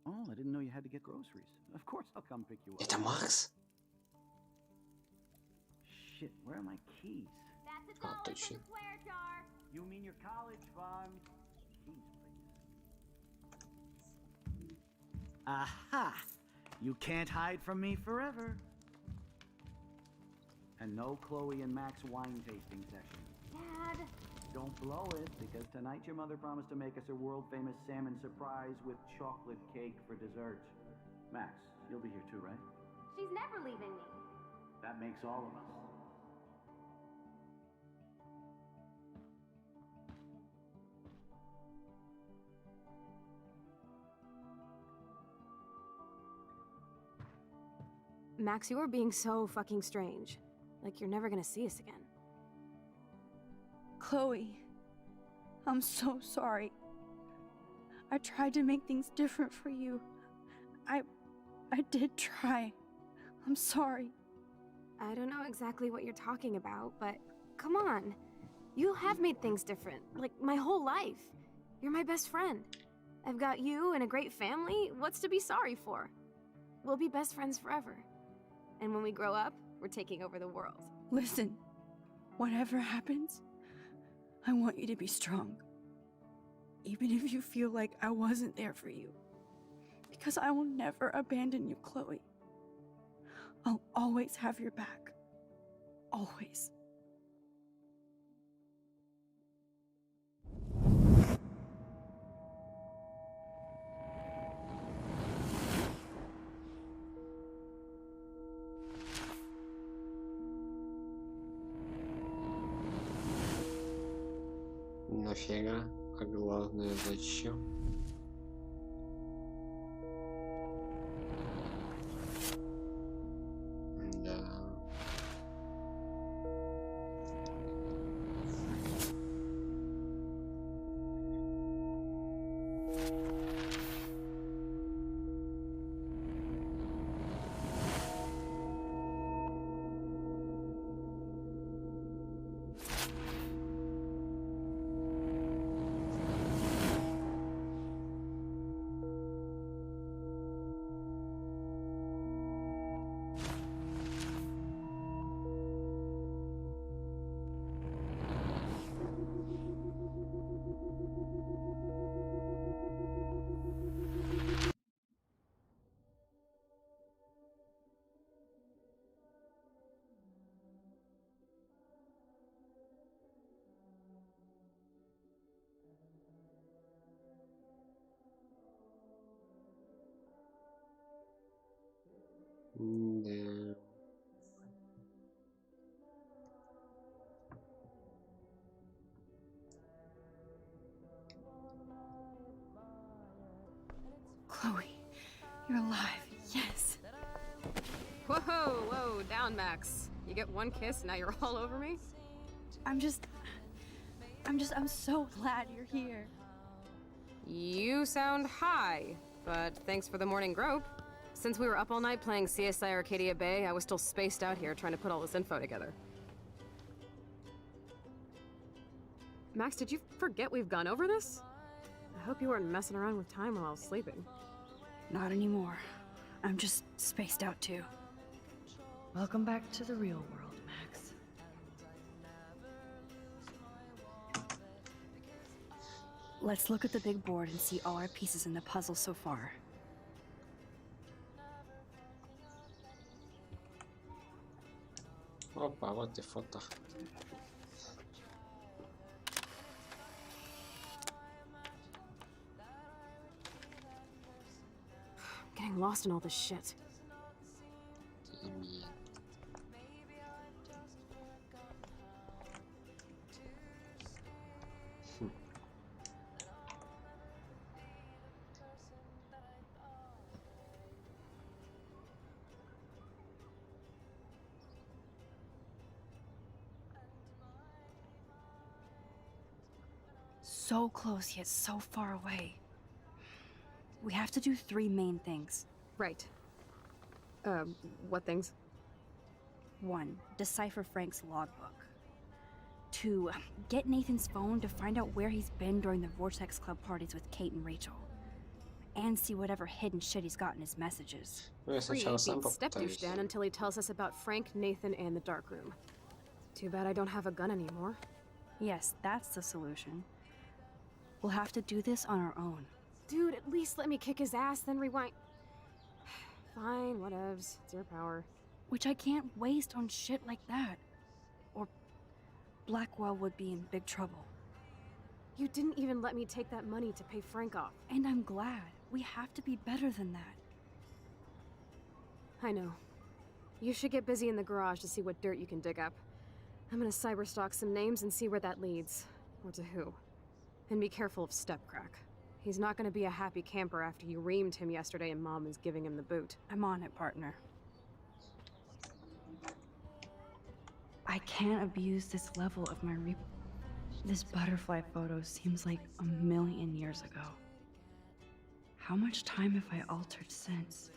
Oh, I didn't know you had to get groceries. Of course I'll come pick you up. Это Макс? Shit, where are my keys? А, точно. You mean your college fund? Keys, please. Aha! You can't hide from me forever. And no Chloe and Max wine tasting session. Dad. Don't blow it, because tonight your mother promised to make us a world-famous salmon surprise with chocolate cake for dessert. Max, you'll be here too, right? She's never leaving me. That makes all of us. Max, you are being so fucking strange. Like you're never gonna see us again. Chloe, I'm so sorry. I tried to make things different for you. I did try. I'm sorry. I don't know exactly what you're talking about, but come on. You have made things different, like my whole life. You're my best friend. I've got you and a great family. What's to be sorry for? We'll be best friends forever. And when we grow up, we're taking over the world. Listen, whatever happens, I want you to be strong. Even if you feel like I wasn't there for you. Because I will never abandon you, Chloe. I'll always have your back. Always. Нафига? А главное, зачем? Да. Да. Chloe, you're alive. Yes. Whoa, whoa, down, Max. You get one kiss, now you're all over me? I'm so glad you're here. You sound high, but thanks for the morning grope. Since we were up all night playing CSI Arcadia Bay, I was still spaced out here trying to put all this info together. Max, did you forget we've gone over this? I hope you weren't messing around with time while I was sleeping. Not anymore. I'm just spaced out too. Welcome back to the real world, Max. Let's look at the big board and see all our pieces in the puzzle so far. Опа, вот и фото. I'm getting lost in all this shit. Имеет. So close yet so far away. We have to do 3 main things. Right. What things? 1. Decipher Frank's logbook. 2. Get Nathan's phone to find out where he's been during the Vortex Club parties with Kate and Rachel. and see whatever hidden shit he's got in his messages. Ну, я Free сначала сам beats step douche попытаюсь. Dan until he tells us about Frank, Nathan, and the dark room. Too bad I don't have a gun anymore. Yes, that's the solution. We'll have to do this on our own. Dude, at least let me kick his ass, then rewind. Fine, whatevs. It's your power. Which I can't waste on shit like that. Or Blackwell would be in big trouble. You didn't even let me take that money to pay Frank off. And I'm glad. We have to be better than that. I know. You should get busy in the garage to see what dirt you can dig up. I'm gonna cyberstalk some names and see where that leads. Or to who. And be careful of Stepcrack. He's not gonna be a happy camper after you reamed him yesterday and Mom is giving him the boot. I'm on it, partner. I can't abuse this level of my This butterfly photo seems like a million years ago. How much time have I altered since?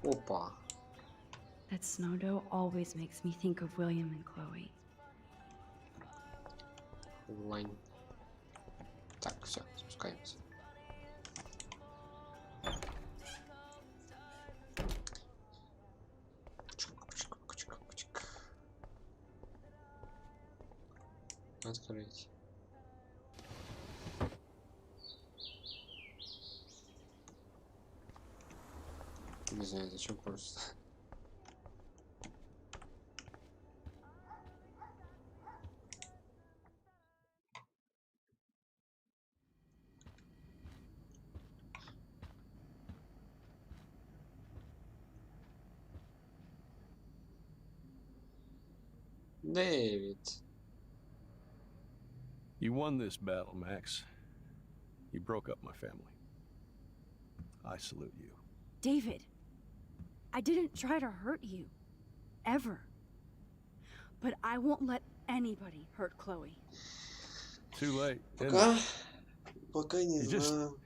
Опа. That snow dough always makes me think of William and Chloe. Онлайн. Так, все, спускаемся. Открыть. Не знаю, зачем просто. Дэвид. You won this battle, Max. You broke up my family. I salute you. David, I didn't try to hurt you. Ever. But I won't let anybody hurt Chloe. Too late. Пока не You just знаю.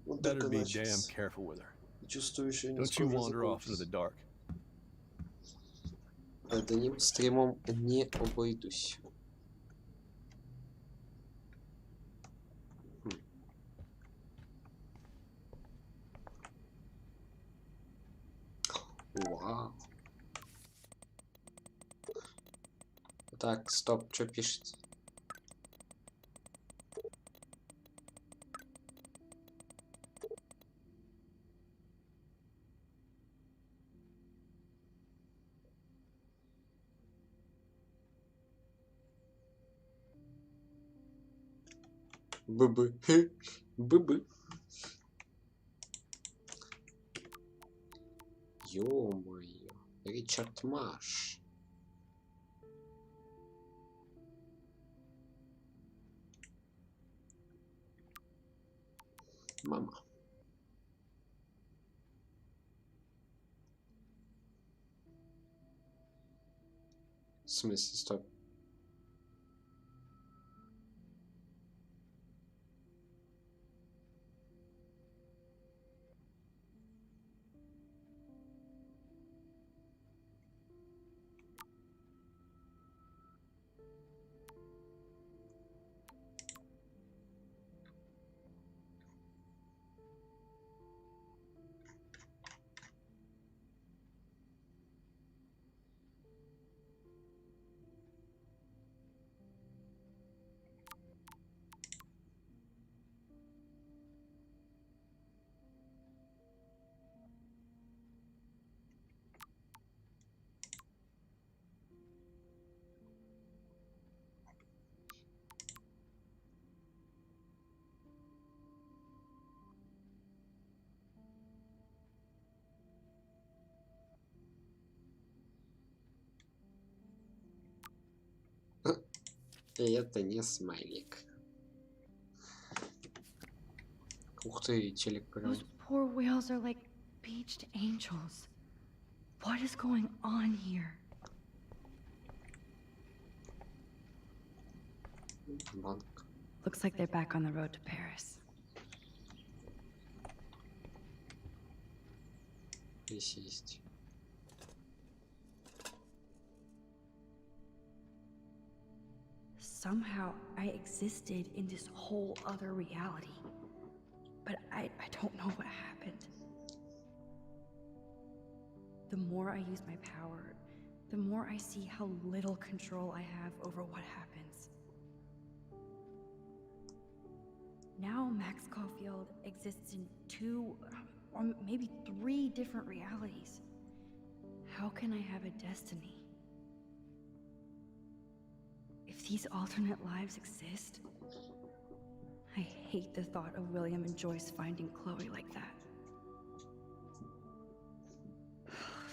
Он better только be начал. damn careful with her. Чувствую, еще не Don't you скоро wander off into the закончится. dark. Одним стримом не обойдусь. Вау. Так, стоп, что пишет? Быбы. Быбы. Ё-моё. Ричард Маш. Мама. В смысле, стоп. И это не смайлик. Ух ты, телек прям. Those poor whales are like beached angels. What is going on here? Банк. Looks like they're back on the road to Paris. Присесть. Somehow I existed in this whole other reality. But I don't know what happened. The more I use my power, the more I see how little control I have over what happens. Now Max Caulfield exists in 2, or maybe 3 different realities. How can I have a destiny? If these alternate lives exist, I hate the thought of William and Joyce finding Chloe like that.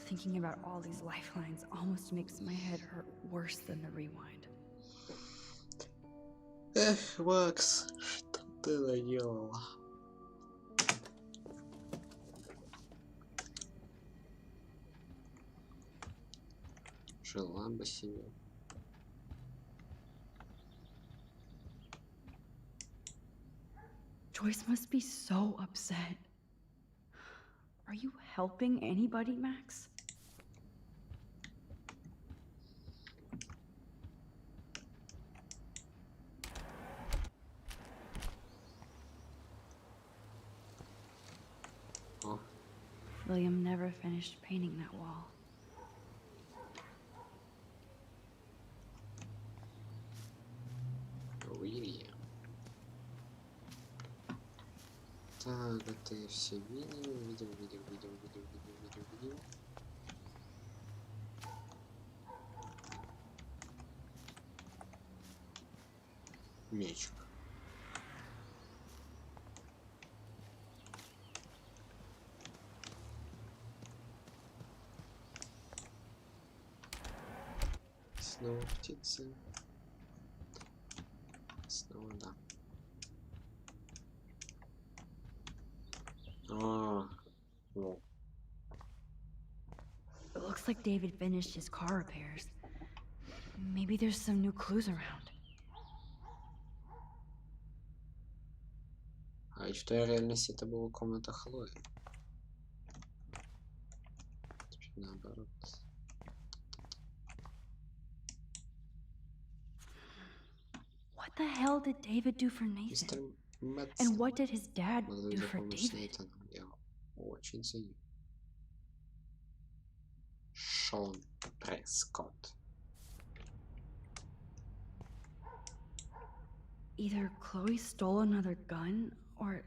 Thinking about all these lifelines almost makes my head hurt worse than the rewind. Эх, Макс, что ты наделала? Жила бы себе. Joyce must be so upset. Are you helping anybody, Max? Oh. William never finished painting that wall. Уильям. Так, это я все видел. Мечик. Снова птицы. Снова да. Ну. It looks like David finished his car repairs. Maybe there's some new clues around. А и в той реальности это была комната Хлои. Теперь наоборот. What the hell did David do for Nathan? Мистер Мэтсон. And what did his dad Молодой do for знакомый с David? Нейтаном. Я очень ценю. Шон Прескотт. Either Chloe stole another gun, or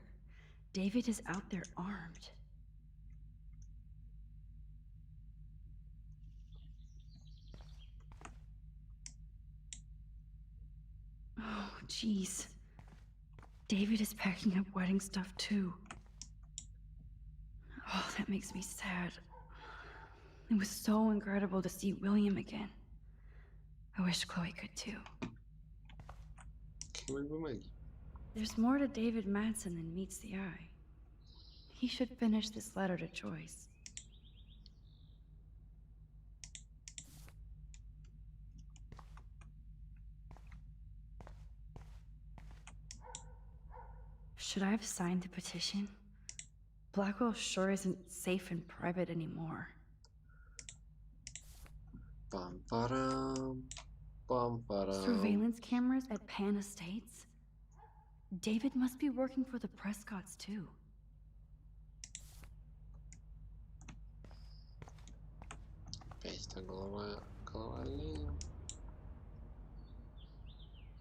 David is out there armed. Oh, jeez. David is packing up wedding stuff too. Oh, that makes me sad. It was so incredible to see William again. I wish Chloe could too. There's more to David Madsen than meets the eye. He should finish this letter to Joyce. Should I have signed the petition? Blackwell sure isn't safe and private anymore. Surveillance cameras at Pan Estates? David must be working for the Prescotts too.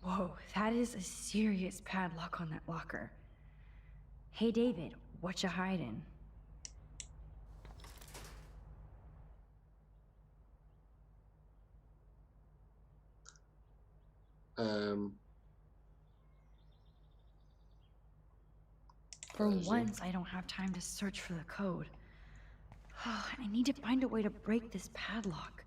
Whoa, that is a serious padlock on that locker. Hey David, what you hiding? For once, I don't have time to search for the code. I need to find a way to break this padlock.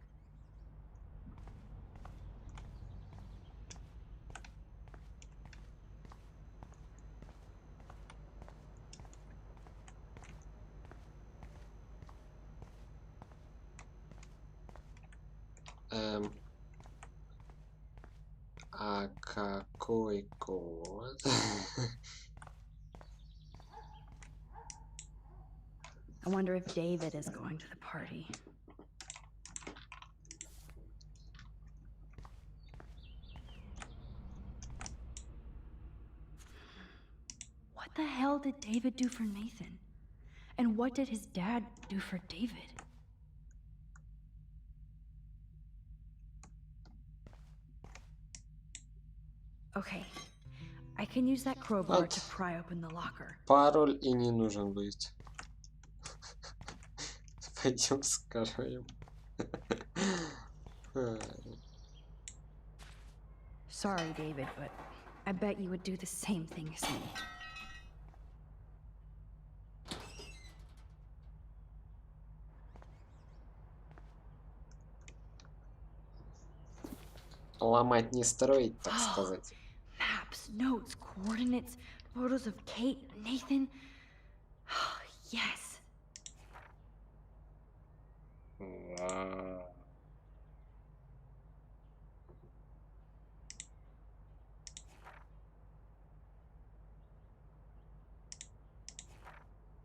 А какой код? I wonder if David is going to the party. What the hell did David do for Nathan? And what did his dad do for David? Okay, I can use that crowbar to pry open the locker. Пароль и не нужен будет. Пойдем скажем. Sorry, David, but I bet you would do the same thing as me. Ломать не строить, так сказать. Maps, notes, coordinates, photos of Kate, Nathan. Yes.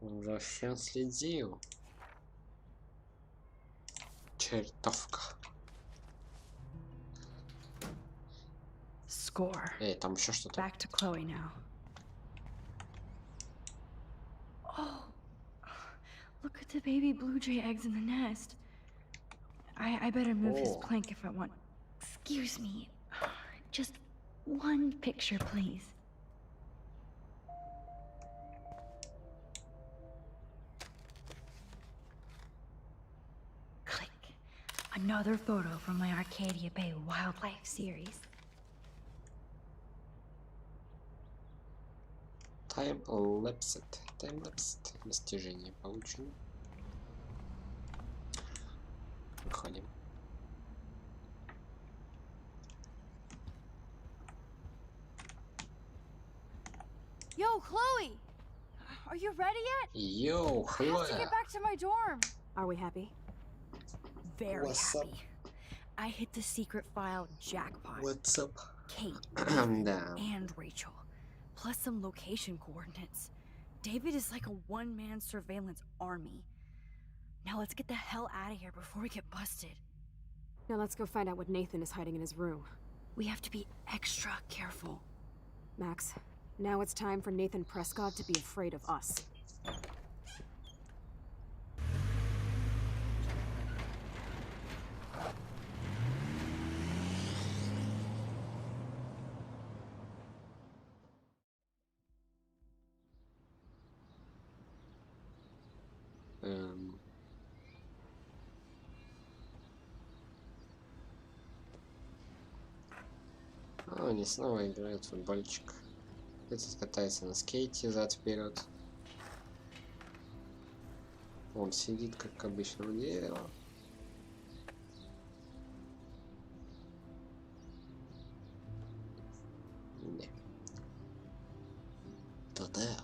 Он за всем следил. Чертовка. Score. Эй, там еще что-то. Back to Chloe now. Oh, look at the baby blue jay eggs in the nest. I better move his plank if I want. Excuse me. Just one picture, please. Click. Another photo from my Arcadia Bay wildlife series. Таймлапсед. Таймлапсед. Достижение получено. Выходим. Yo, Chloe! Are you ready yet? Yo, I have to Chloe. get back to my dorm. Are we happy? Very What's up? happy. I hit the secret file jackpot. What's up? Kate, Да. and Rachel, plus some location coordinates. David is like a one-man surveillance army. Now let's get the hell out of here before we get busted. Now let's go find out what Nathan is hiding in his room. We have to be extra careful. Max, now it's time for Nathan Prescott to be afraid of us. Они снова играют в футбольчик. Этот катается на скейте зад-вперед. Он сидит, как обычно, у дерева. Не. Туда.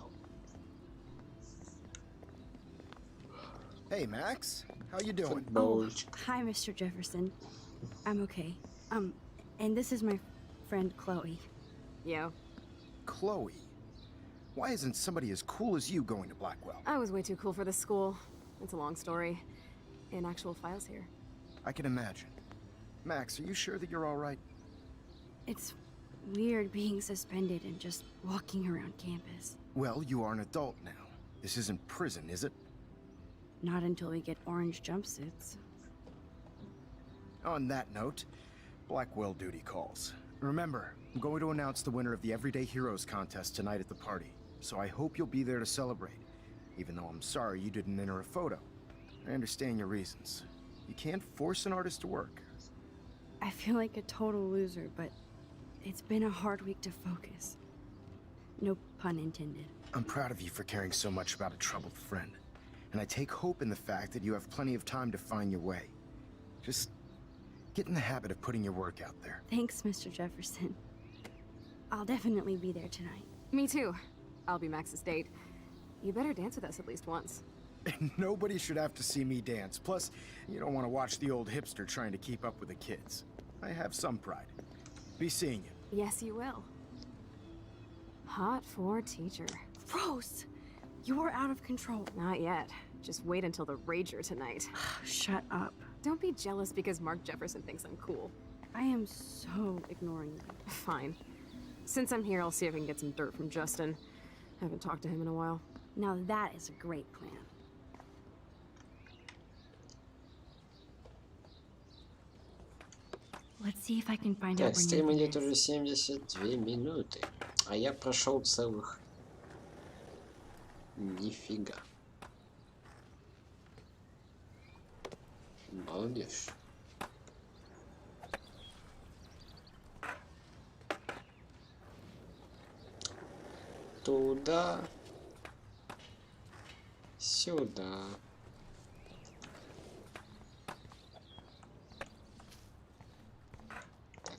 Hey, Max. How you doing? Футбольчик. Hi, Mr. Jefferson. I'm okay. And this is my friend Chloe. Yo. Chloe. Why isn't somebody as cool as you going to Blackwell? I was way too cool for this school. It's a long story. In actual files here. I can imagine. Max, are you sure that you're all right? It's weird being suspended and just walking around campus. Well, you are an adult now. This isn't prison, is it? Not until we get orange jumpsuits. On that note, Blackwell duty calls. Remember, I'm going to announce the winner of the Everyday Heroes contest tonight at the party, so I hope you'll be there to celebrate, even though I'm sorry you didn't enter a photo. I understand your reasons. You can't force an artist to work. I feel like a total loser, but it's been a hard week to focus. No pun intended. I'm proud of you for caring so much about a troubled friend, and I take hope in the fact that you have plenty of time to find your way. Just get in the habit of putting your work out there. Thanks, Mr. Jefferson. I'll definitely be there tonight. Me too. I'll be Max's date. You better dance with us at least once. Nobody should have to see me dance. Plus, you don't want to watch the old hipster trying to keep up with the kids. I have some pride. Be seeing you. Yes, you will. Hot for teacher. Rose! You're out of control. Not yet. Just wait until the rager tonight. Shut up. Don't be jealous because Mark Jefferson thinks I'm cool. I am so ignoring you. Fine. Since I'm here, I'll see if I can get some dirt from Justin. I haven't talked to him in a while. Now that is a great plan. Let's see if I can find out Так, where стрим Nathan идет is. уже 72 минуты, а я прошел целых... Нифига. Балдеж. Туда. Сюда. Так.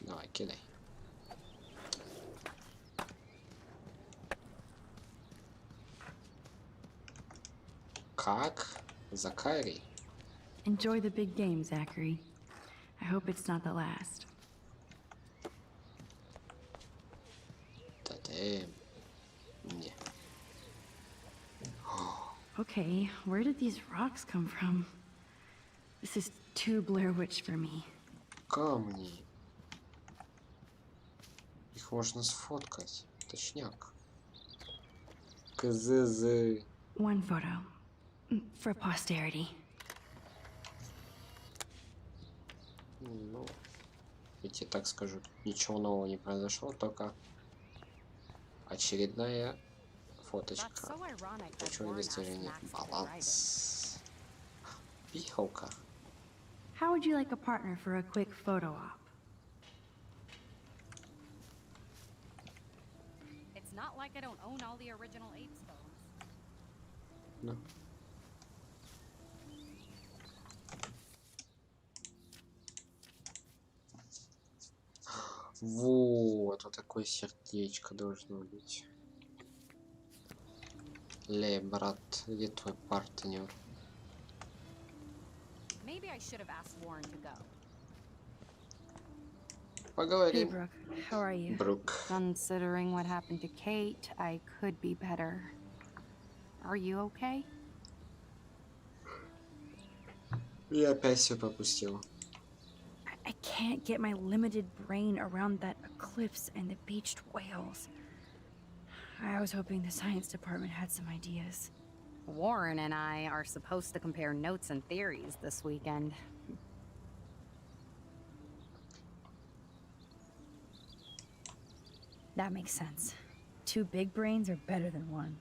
Давай, кидай. Как? Закарий? Enjoy the big game, Zachary. I hope it's not the last. Не. Okay, where did these rocks come from? This is too Blair Witch for me. Камни. Их можно сфоткать. Точняк. КЗЗ. One photo. For posterity. Ну, я тебе так скажу, ничего нового не произошло, только очередная фоточка. Ключевое достижение. Баланс. Пихалка. How would you like a partner for a quick photo op? It's not like I don't own all the original Apes phones. Ну. Вот такое сердечко должно быть. Ле, брат, где твой партнер? Maybe I should have asked Warren to go. Поговорим. Hey, Brooke. How are you? Брук. Considering what happened to Kate, I could be better. Are you okay? Я опять все пропустил. I can't get my limited brain around that eclipse and the beached whales. I was hoping the science department had some ideas. Warren and I are supposed to compare notes and theories this weekend. That makes sense. Two big brains are better than one.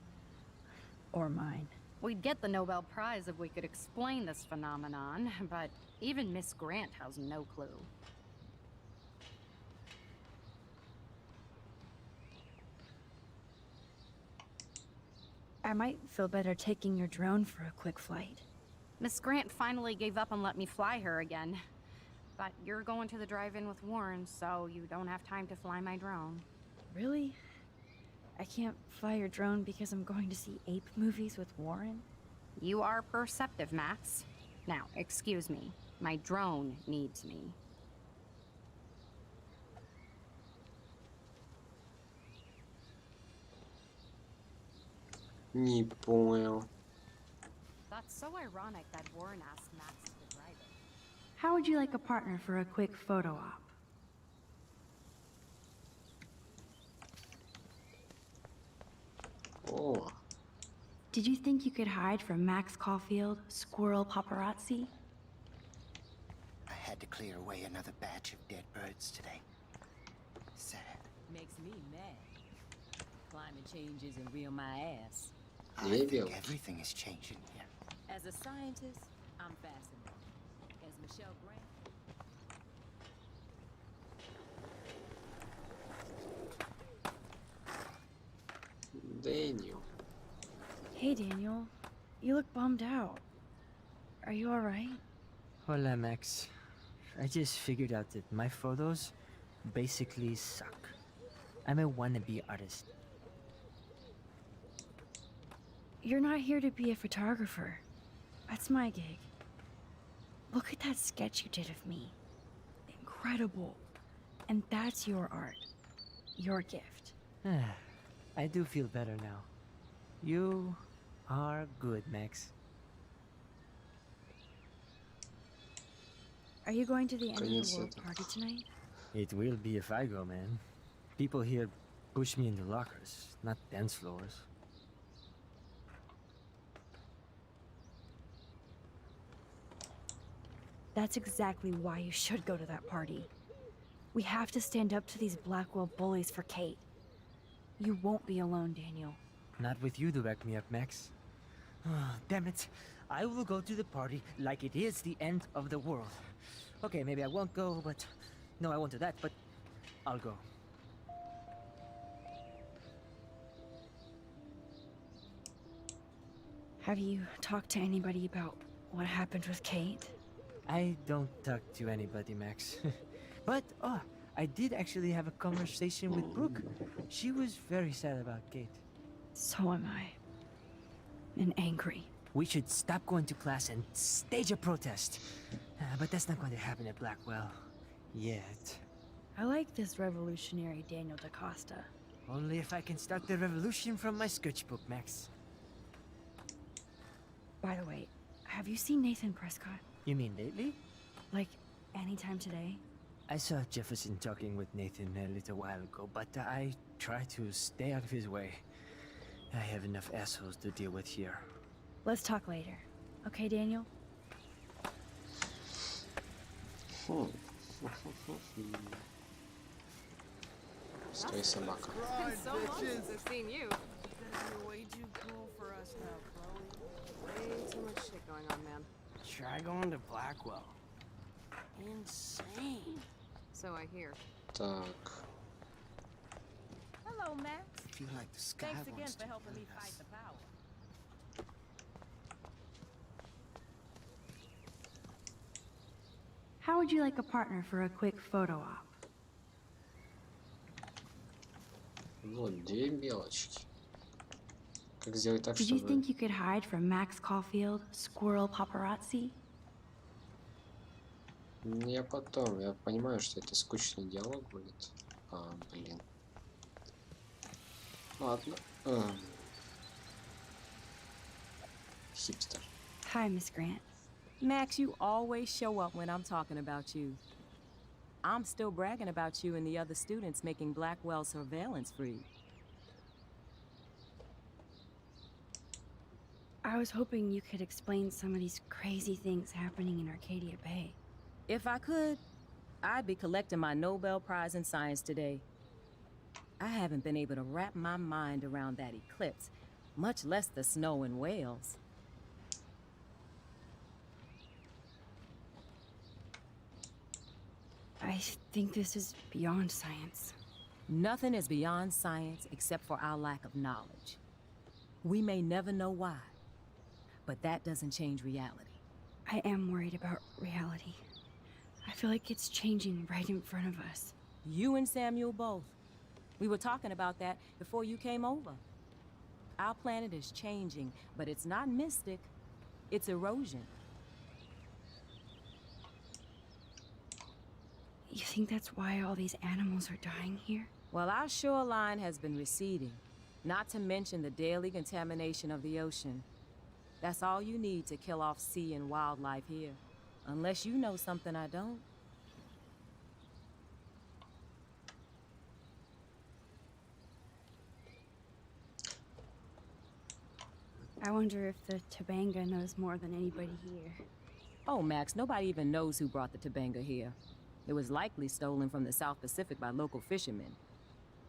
Or mine. We'd get the Nobel Prize if we could explain this phenomenon, but even Miss Grant has no clue. I might feel better taking your drone for a quick flight. Miss Grant finally gave up and let me fly her again. But you're going to the drive-in with Warren, so you don't have time to fly my drone. Really? I can't fly your drone because I'm going to see ape movies with Warren? You are perceptive, Max. Now, excuse me. My drone needs me. Не понял. That's so ironic that Warren asked Max to drive it. How would you like a partner for a quick photo op? О, Did you think you could hide from Max Caulfield, squirrel paparazzi? I had to clear away another batch of dead birds today. Sad. Makes me mad. Climate change isn't real my ass. I think everything is changing here. As a scientist, I'm fascinated. As Michelle Grant, Дэниел. Hey, Daniel. You look bummed out. Are you alright? Hola, Max. I just figured out that my photos basically suck. I'm a wannabe artist. You're not here to be a photographer. That's my gig. Look at that sketch you did of me. Incredible. And that's your art. your gift. I do feel better now. You are good, Max. Are you going to the end of Конец the world света. party tonight? It will be if I go, man. People here push me into lockers, not dance floors. That's exactly why you should go to that party. We have to stand up to these Blackwell bullies for Kate. You won't be alone, Daniel. Not with you to back me up, Max. Damn it. I will go to the party like it is the end of the world. Okay, maybe I won't go, but... No, I won't do that, but I'll go. Have you talked to anybody about what happened with Kate? I don't talk to anybody, Max. But, I did actually have a conversation with Brooke. She was very sad about Kate. So am I. And angry. We should stop going to class and stage a protest. But that's not going to happen at Blackwell. Yet. I like this revolutionary Daniel DaCosta. Only if I can start the revolution from my sketchbook, Max. By the way, have you seen Nathan Prescott? You mean lately? Like, anytime today? I saw Jefferson talking with Nathan a little while ago, but I try to stay out of his way. I have enough assholes to deal with here. Let's talk later. Okay, Daniel? Стой, собака. It's been so long since I've seen you. You're way too cool for us now, Chloe. Way too much shit going on, man. Try going to Blackwell. Insane. So I hear. Так. Hello, Max. I feel like the sky Thanks again wants for to helping me eat fight us. the power. How would you like a partner for a quick photo op? Вот две белочки. Как сделать так, Did you чтобы... think you could hide from Max Caulfield, Squirrel Paparazzi? Я потом, я понимаю, что это скучный диалог будет. Блин. Ладно. Хипстер. Hi, Miss Grant. Max, you always show up when I'm talking about you. I'm still bragging about you and the other students making Blackwell surveillance free. I was hoping you could explain some of these crazy things happening in Arcadia Bay. If I could, I'd be collecting my Nobel Prize in Science today. I haven't been able to wrap my mind around that eclipse, much less the snow in Wales. I think this is beyond science. Nothing is beyond science except for our lack of knowledge. We may never know why, but that doesn't change reality. I am worried about reality. I feel like it's changing right in front of us. You and Samuel both. We were talking about that before you came over. Our planet is changing, but it's not mystic. It's erosion. You think that's why all these animals are dying here? Well, our shoreline has been receding, not to mention the daily contamination of the ocean. That's all you need to kill off sea and wildlife here. Unless you know something I don't. I wonder if the Tobanga knows more than anybody here. Oh, Max, nobody even knows who brought the Tobanga here. It was likely stolen from the South Pacific by local fishermen.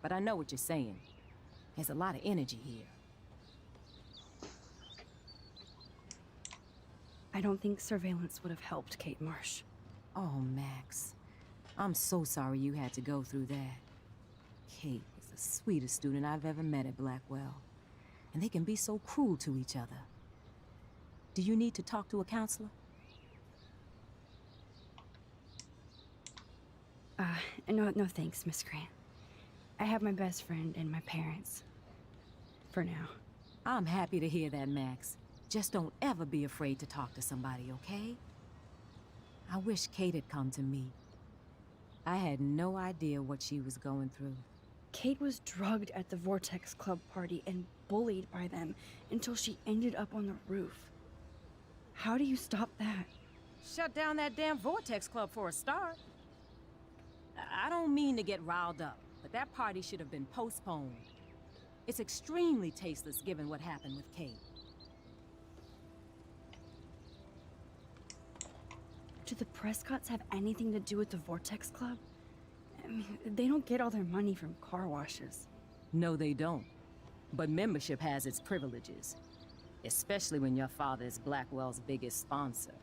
But I know what you're saying. There's a lot of energy here. I don't think surveillance would have helped Kate Marsh. Oh, Max. I'm so sorry you had to go through that. Kate is the sweetest student I've ever met at Blackwell. And they can be so cruel to each other. Do you need to talk to a counselor? No thanks, Miss Grant. I have my best friend and my parents. For now. I'm happy to hear that, Max. Just don't ever be afraid to talk to somebody, okay? I wish Kate had come to me. I had no idea what she was going through. Kate was drugged at the Vortex Club party and bullied by them until she ended up on the roof. How do you stop that? Shut down that damn Vortex Club for a start. I don't mean to get riled up, but that party should have been postponed. It's extremely tasteless given what happened with Kate. Do the Prescotts have anything to do with the Vortex Club? I mean, they don't get all their money from car washes. No, they don't. But membership has its privileges. Especially when your father is Blackwell's biggest sponsor.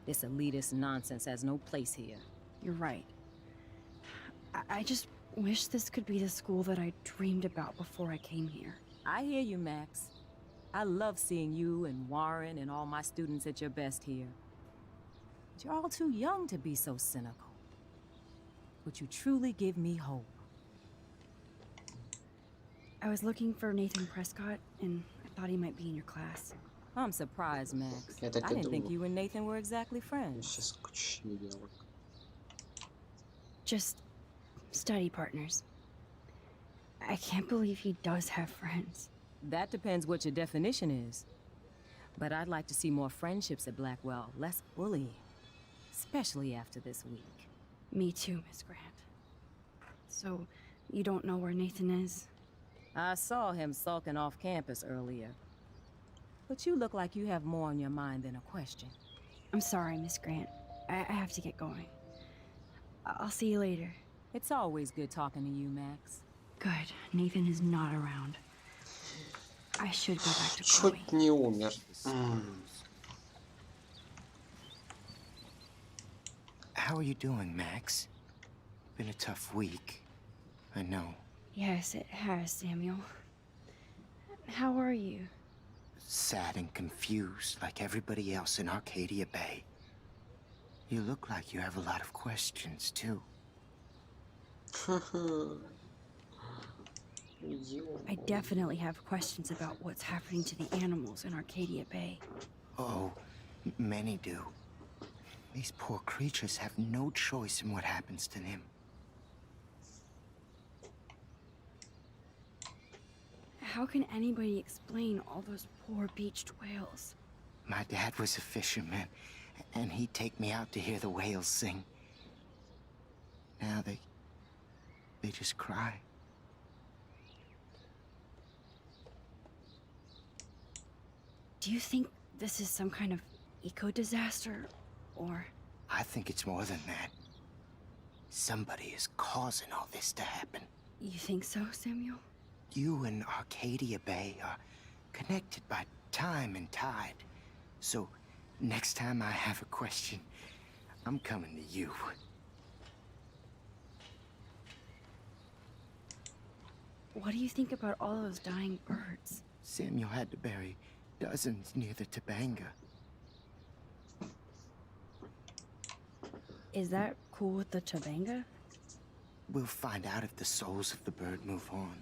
This elitist nonsense has no place here. You're right. I just wish this could be the school that I dreamed about before I came here. I hear you, Max. I love seeing you and Warren and all my students at your best here. But you're all too young to be so cynical. But you truly give me hope. I was looking for Nathan Prescott, and I thought he might be in your class. I'm surprised, Max. Я так I и didn't think думал. you and Nathan were exactly friends. Сейчас скучный диалог. Just study partners. I can't believe he does have friends. That depends what your definition is. But I'd like to see more friendships at Blackwell, less bullying. Especially after this week. Me too, Miss Grant. So, you don't know where Nathan is? I saw him sulking off campus earlier. But you look like you have more on your mind than a question. I'm sorry, Miss Grant. I have to get going. I'll see you later. It's always good talking to you, Max. Good. Nathan is not around. I should go back to Чуть Chloe. не умер. How are you doing, Max? Been a tough week. I know. Yes, it has, Samuel. How are you? Sad and confused like everybody else in Arcadia Bay. You look like you have a lot of questions, too. I definitely have questions about what's happening to the animals in Arcadia Bay. Oh, many do. These poor creatures have no choice in what happens to them. How can anybody explain all those poor beached whales? My dad was a fisherman, and he'd take me out to hear the whales sing. Now they just cry. Do you think this is some kind of eco-disaster, or... I think it's more than that. Somebody is causing all this to happen. You think so, Samuel? You and Arcadia Bay are connected by time and tide. So, next time I have a question, I'm coming to you. What do you think about all those dying birds? Samuel had to bury dozens near the Tabanga. Is that cool with the Tabanga? We'll find out if the souls of the bird move on.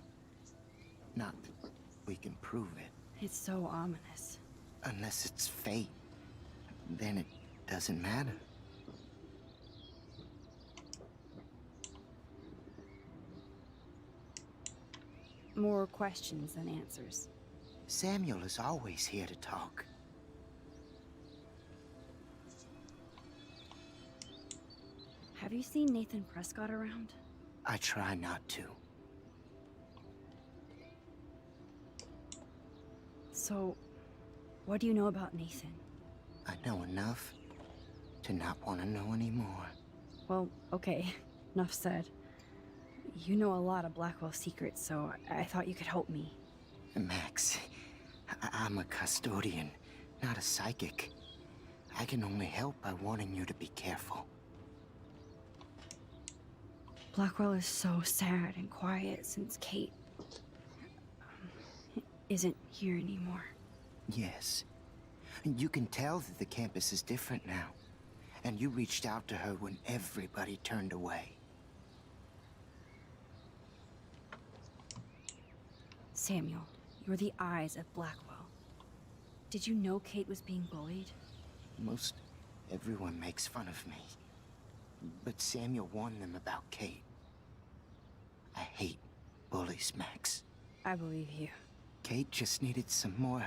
Not that we can prove it. It's so ominous. Unless it's fate, then it doesn't matter. More questions than answers. Samuel is always here to talk. Have you seen Nathan Prescott around? I try not to. So, what do you know about Nathan? I know enough to not want to know anymore. Well, okay. Enough said. You know a lot of Blackwell secrets, so I thought you could help me. Max, I'm a custodian, not a psychic. I can only help by wanting you to be careful. Blackwell is so sad and quiet since Kate isn't here anymore. Yes. You can tell that the campus is different now. And you reached out to her when everybody turned away. Samuel, you're the eyes of Blackwell. Did you know Kate was being bullied? Most everyone makes fun of me. But Samuel warned them about Kate. I hate bullies, Max. I believe you. Kate just needed some more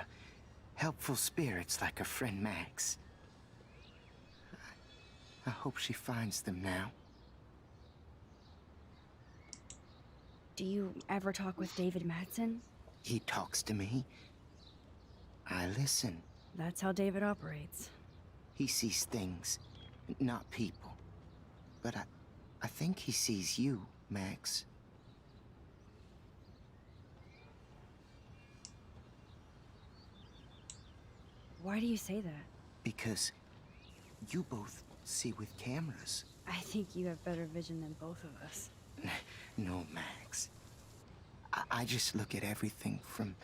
helpful spirits like her friend Max. I hope she finds them now. Do you ever talk with David Madsen? He talks to me. I listen. That's how David operates. He sees things, not people. But I think he sees you, Max. Why do you say that? Because you both see with cameras. I think you have better vision than both of us. No, Max. I just look at everything from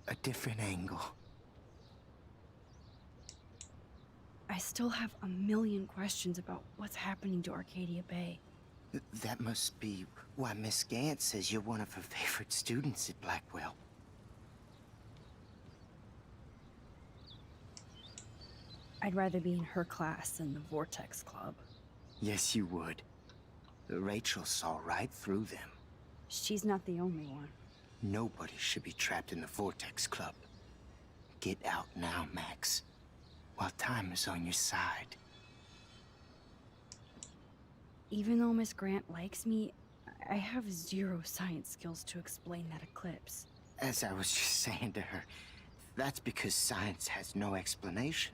a different angle. I still have a million questions about what's happening to Arcadia Bay. That must be why Miss Gant says you're one of her favorite students at Blackwell. I'd rather be in her class than the Vortex Club. Yes, you would. Rachel saw right through them. She's not the only one. Nobody should be trapped in the Vortex Club. Get out now, Max, while time is on your side. Even though Miss Grant likes me, I have zero science skills to explain that eclipse. As I was just saying to her, that's because science has no explanation.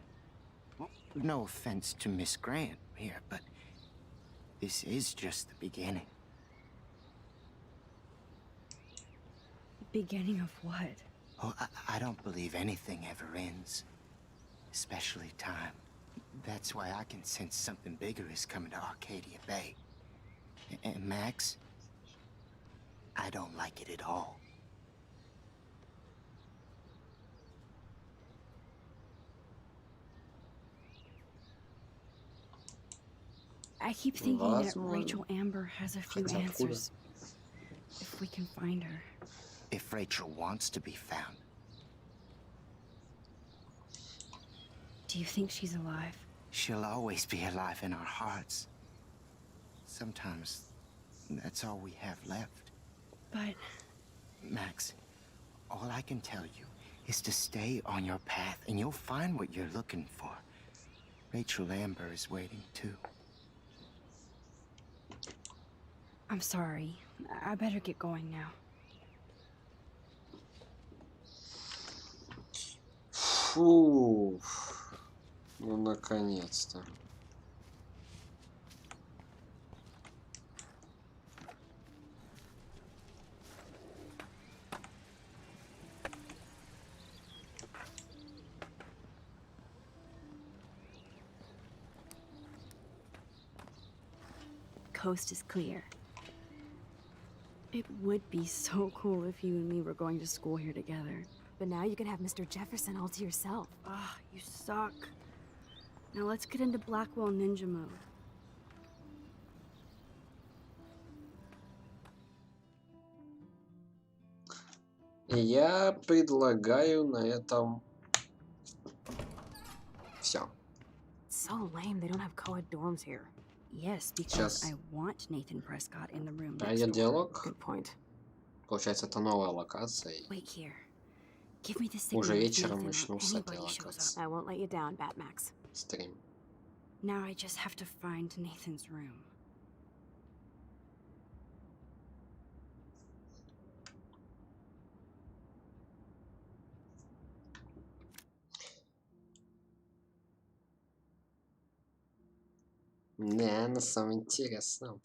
No offense to Miss Grant here, but this is just the beginning. Beginning of what? Oh, I don't believe anything ever ends. Especially time. That's why I can sense something bigger is coming to Arcadia Bay. And Max, I don't like it at all. I keep thinking that Возможно. Rachel Amber has a few Хотя откуда? answers. If we can find her. If Rachel wants to be found. Do you think she's alive? She'll always be alive in our hearts. Sometimes that's all we have left. But... Max, all I can tell you is to stay on your path and you'll find what you're looking for. Rachel Amber is waiting too. I'm sorry. I better get going now. Фу. Ну, наконец-то. Coast is clear. It would be so cool if you and me were going to school here together. But now you can have Mr. Jefferson all to yourself. Ah, you suck. Now let's get into Blackwell Ninja mode. Я предлагаю на этом все. So lame they don't have co-ed dorms here. Yes, because Сейчас I want Nathan Prescott in the room next пройдет door. диалог. Good point. Получается, это новая локация. и Wait here. Give me the signal Уже if вечером Nathan or начну с этой anybody shows локации. up. I won't let you down, Batmax. Стрим. Now I just have to find Nathan's room. Да, на самом интересном.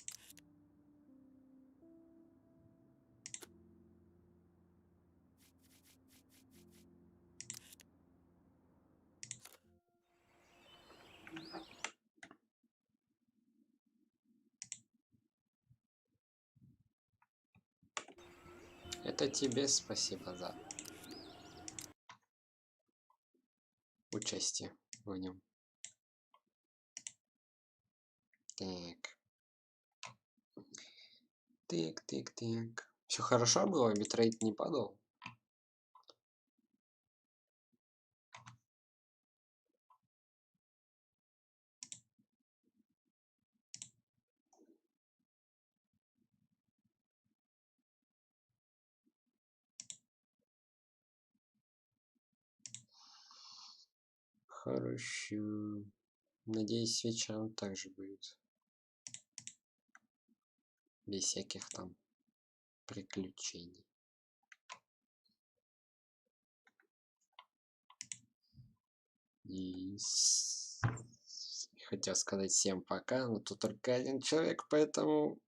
Это тебе спасибо за участие в нем. Так. Так. Все хорошо было? Битрейт не падал? Хорошо. Надеюсь, вечером также будет. Без всяких там приключений. И хотел сказать всем пока, но тут только один человек, поэтому